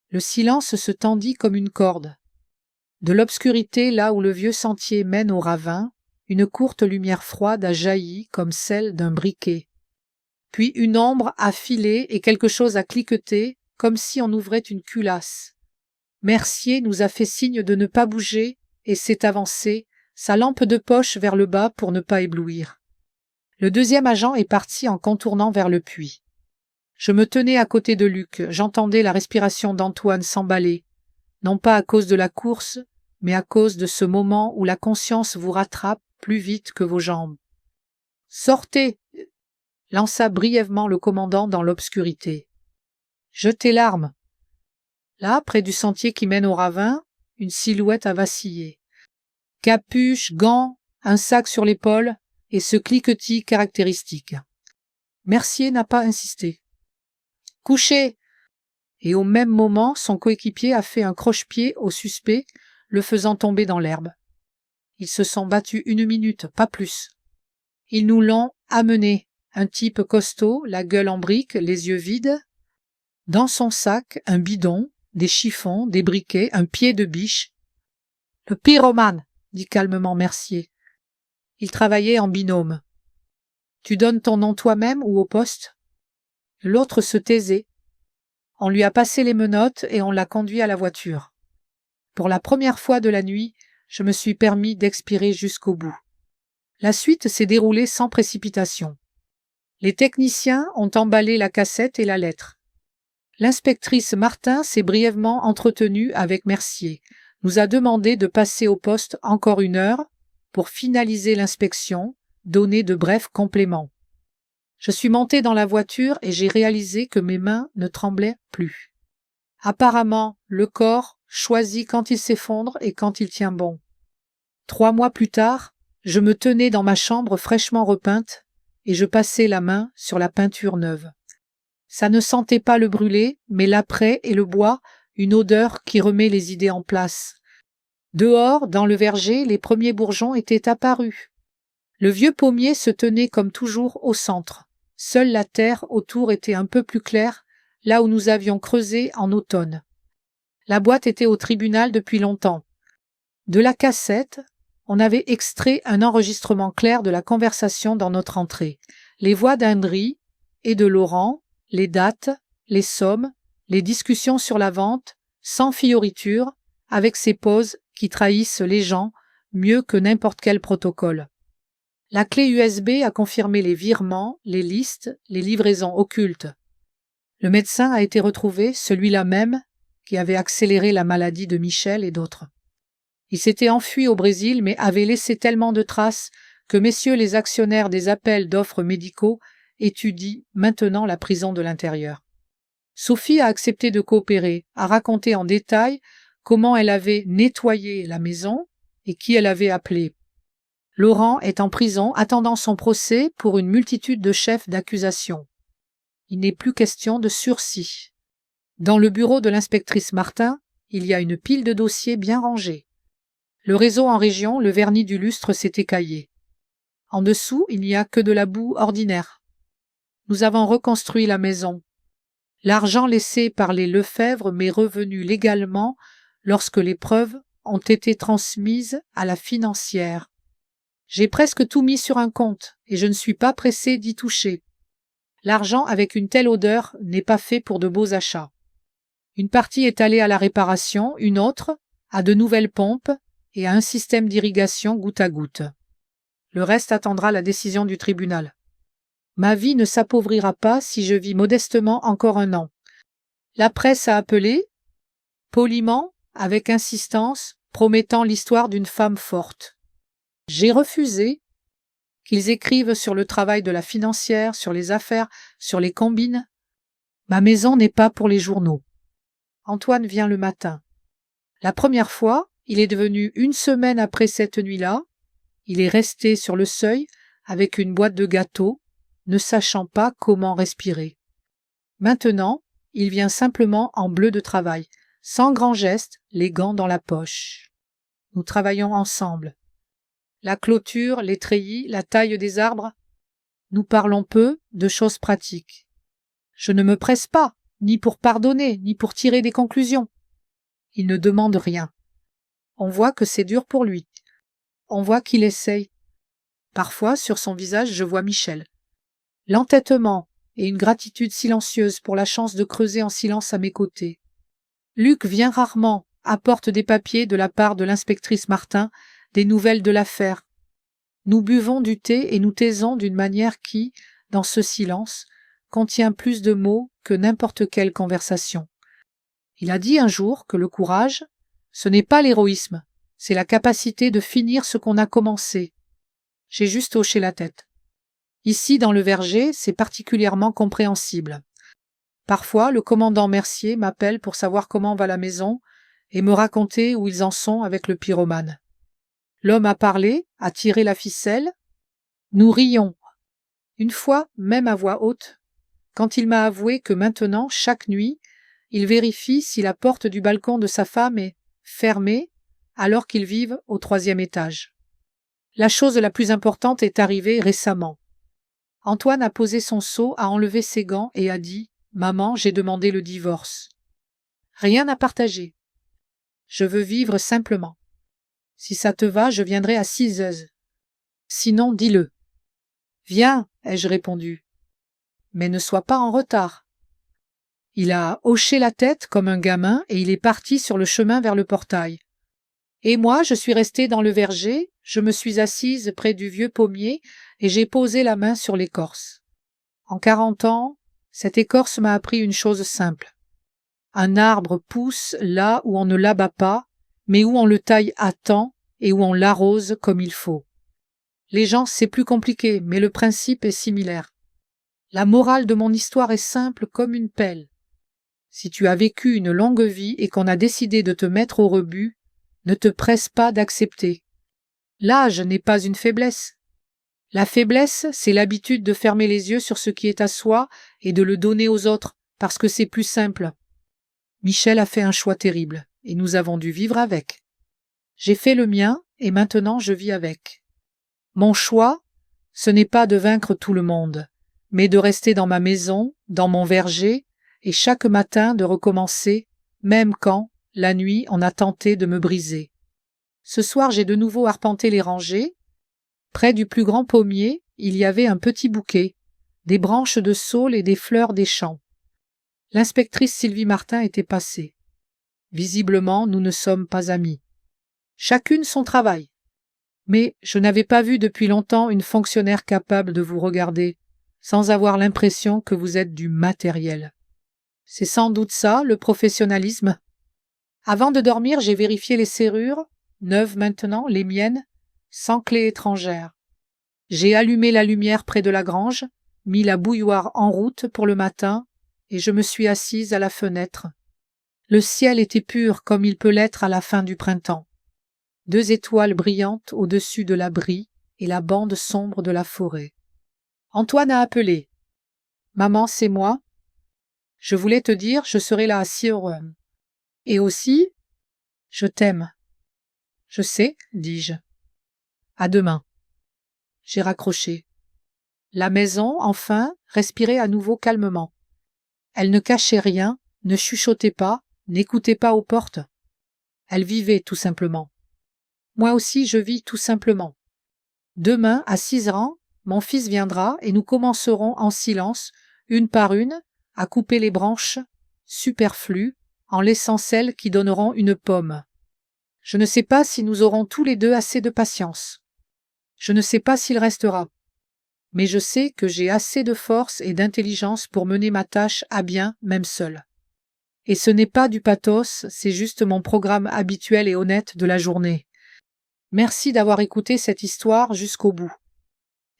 Le silence se tendit comme une corde. De l'obscurité, là où le vieux sentier mène au ravin, une courte lumière froide a jailli comme celle d'un briquet. Puis une ombre a filé et quelque chose a cliqueté, comme si on ouvrait une culasse. Mercier nous a fait signe de ne pas bouger et s'est avancé, sa lampe de poche vers le bas pour ne pas éblouir. Le deuxième agent est parti en contournant vers le puits. Je me tenais à côté de Luc, j'entendais la respiration d'Antoine s'emballer, non pas à cause de la course, mais à cause de ce moment où la conscience vous rattrape plus vite que vos jambes. « Sortez !» lança brièvement le commandant dans l'obscurité. « Jetez l'arme !» Là, près du sentier qui mène au ravin, une silhouette a vacillé. Capuche, gants, un sac sur l'épaule et ce cliquetis caractéristique. Mercier n'a pas insisté. « Couchez !» Et au même moment, son coéquipier a fait un croche-pied au suspect, le faisant tomber dans l'herbe. Ils se sont battus 1 minute, pas plus. Ils nous l'ont amené, un type costaud, la gueule en brique, les yeux vides. Dans son sac, un bidon, des chiffons, des briquets, un pied de biche. « Le pyromane !» dit calmement Mercier. Il travaillait en binôme. « Tu donnes ton nom toi-même ou au poste ?» L'autre se taisait. On lui a passé les menottes et on l'a conduit à la voiture. Pour la première fois de la nuit, je me suis permis d'expirer jusqu'au bout. La suite s'est déroulée sans précipitation. Les techniciens ont emballé la cassette et la lettre. L'inspectrice Martin s'est brièvement entretenue avec Mercier, nous a demandé de passer au poste encore 1 heure pour finaliser l'inspection, donner de brefs compléments. Je suis monté dans la voiture et j'ai réalisé que mes mains ne tremblaient plus. Apparemment, le corps choisit quand il s'effondre et quand il tient bon. 3 mois plus tard, je me tenais dans ma chambre fraîchement repeinte et je passais la main sur la peinture neuve. Ça ne sentait pas le brûlé, mais l'après et le bois, une odeur qui remet les idées en place. Dehors, dans le verger, les premiers bourgeons étaient apparus. Le vieux pommier se tenait comme toujours au centre. Seule la terre autour était un peu plus claire, là où nous avions creusé en automne. La boîte était au tribunal depuis longtemps. De la cassette, on avait extrait un enregistrement clair de la conversation dans notre entrée. Les voix d'Andry et de Laurent, les dates, les sommes, les discussions sur la vente, sans fioriture, avec ces pauses qui trahissent les gens mieux que n'importe quel protocole. La clé USB a confirmé les virements, les listes, les livraisons occultes. Le médecin a été retrouvé, celui-là même, qui avait accéléré la maladie de Michel et d'autres. Il s'était enfui au Brésil, mais avait laissé tellement de traces que messieurs les actionnaires des appels d'offres médicaux étudient maintenant la prison de l'intérieur. Sophie a accepté de coopérer, a raconté en détail comment elle avait nettoyé la maison et qui elle avait appelé. Laurent est en prison attendant son procès pour une multitude de chefs d'accusation. Il n'est plus question de sursis. Dans le bureau de l'inspectrice Martin, il y a une pile de dossiers bien rangés. Le réseau en région, le vernis du lustre s'est écaillé. En dessous, il n'y a que de la boue ordinaire. Nous avons reconstruit la maison. L'argent laissé par les Lefebvre m'est revenu légalement lorsque les preuves ont été transmises à la financière. J'ai presque tout mis sur un compte et je ne suis pas pressé d'y toucher. L'argent avec une telle odeur n'est pas fait pour de beaux achats. Une partie est allée à la réparation, une autre à de nouvelles pompes et à un système d'irrigation goutte à goutte. Le reste attendra la décision du tribunal. Ma vie ne s'appauvrira pas si je vis modestement encore 1 an. La presse a appelé, poliment, avec insistance, promettant l'histoire d'une femme forte. J'ai refusé qu'ils écrivent sur le travail de la financière, sur les affaires, sur les combines. Ma maison n'est pas pour les journaux. Antoine vient le matin. La première fois, il est devenu 1 semaine après cette nuit-là. Il est resté sur le seuil avec une boîte de gâteaux, ne sachant pas comment respirer. Maintenant, il vient simplement en bleu de travail, sans grand geste, les gants dans la poche. Nous travaillons ensemble. La clôture, les treillis, la taille des arbres. Nous parlons peu de choses pratiques. Je ne me presse pas, ni pour pardonner, ni pour tirer des conclusions. Il ne demande rien. On voit que c'est dur pour lui. On voit qu'il essaye. Parfois, sur son visage, je vois Michel. L'entêtement et une gratitude silencieuse pour la chance de creuser en silence à mes côtés. Luc vient rarement, apporte des papiers de la part de l'inspectrice Martin, des nouvelles de l'affaire. Nous buvons du thé et nous taisons d'une manière qui, dans ce silence, contient plus de mots que n'importe quelle conversation. Il a dit un jour que le courage, ce n'est pas l'héroïsme, c'est la capacité de finir ce qu'on a commencé. J'ai juste hoché la tête. Ici, dans le verger, c'est particulièrement compréhensible. Parfois, le commandant Mercier m'appelle pour savoir comment va la maison et me raconter où ils en sont avec le pyromane. L'homme a parlé, a tiré la ficelle. Nous rions. Une fois, même à voix haute, quand il m'a avoué que maintenant, chaque nuit, il vérifie si la porte du balcon de sa femme est fermée alors qu'ils vivent au 3e étage. La chose la plus importante est arrivée récemment. Antoine a posé son seau, a enlevé ses gants et a dit « Maman, j'ai demandé le divorce. » Rien à partager. Je veux vivre simplement. Si ça te va, je viendrai à 6h. Sinon, dis-le. Viens, ai-je répondu. Mais ne sois pas en retard. Il a hoché la tête comme un gamin et il est parti sur le chemin vers le portail. Et moi, je suis restée dans le verger, je me suis assise près du vieux pommier et j'ai posé la main sur l'écorce. En 40 ans, cette écorce m'a appris une chose simple. Un arbre pousse là où on ne l'abat pas, mais où on le taille à temps et où on l'arrose comme il faut. Les gens, c'est plus compliqué, mais le principe est similaire. La morale de mon histoire est simple comme une pelle. Si tu as vécu une longue vie et qu'on a décidé de te mettre au rebut, ne te presse pas d'accepter. L'âge n'est pas une faiblesse. La faiblesse, c'est l'habitude de fermer les yeux sur ce qui est à soi et de le donner aux autres, parce que c'est plus simple. Michel a fait un choix terrible, et nous avons dû vivre avec. J'ai fait le mien, et maintenant je vis avec. Mon choix, ce n'est pas de vaincre tout le monde, mais de rester dans ma maison, dans mon verger, et chaque matin de recommencer, même quand, la nuit, on a tenté de me briser. Ce soir, j'ai de nouveau arpenté les rangées. Près du plus grand pommier, il y avait un petit bouquet, des branches de saule et des fleurs des champs. L'inspectrice Sylvie Martin était passée. Visiblement, nous ne sommes pas amis. Chacune son travail. Mais je n'avais pas vu depuis longtemps une fonctionnaire capable de vous regarder, sans avoir l'impression que vous êtes du matériel. C'est sans doute ça, le professionnalisme. Avant de dormir, j'ai vérifié les serrures, neuves maintenant, les miennes, sans clé étrangère. J'ai allumé la lumière près de la grange, mis la bouilloire en route pour le matin, et je me suis assise à la fenêtre. Le ciel était pur comme il peut l'être à la fin du printemps. 2 étoiles brillantes au-dessus de la brie et la bande sombre de la forêt. Antoine a appelé. « Maman, c'est moi. Je voulais te dire, je serai là à 6h. Et aussi, je t'aime. » « Je sais, dis-je. À demain. » J'ai raccroché. La maison, enfin, respirait à nouveau calmement. Elle ne cachait rien, ne chuchotait pas, n'écoutait pas aux portes. Elle vivait tout simplement. Moi aussi, je vis tout simplement. Demain, à 6h, mon fils viendra et nous commencerons en silence, une par une, à couper les branches superflues, en laissant celles qui donneront une pomme. Je ne sais pas si nous aurons tous les deux assez de patience. Je ne sais pas s'il restera. Mais je sais que j'ai assez de force et d'intelligence pour mener ma tâche à bien, même seule. Et ce n'est pas du pathos, c'est juste mon programme habituel et honnête de la journée. Merci d'avoir écouté cette histoire jusqu'au bout.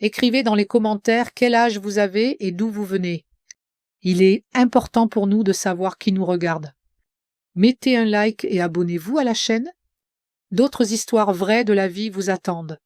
Écrivez dans les commentaires quel âge vous avez et d'où vous venez. Il est important pour nous de savoir qui nous regarde. Mettez un like et abonnez-vous à la chaîne. D'autres histoires vraies de la vie vous attendent.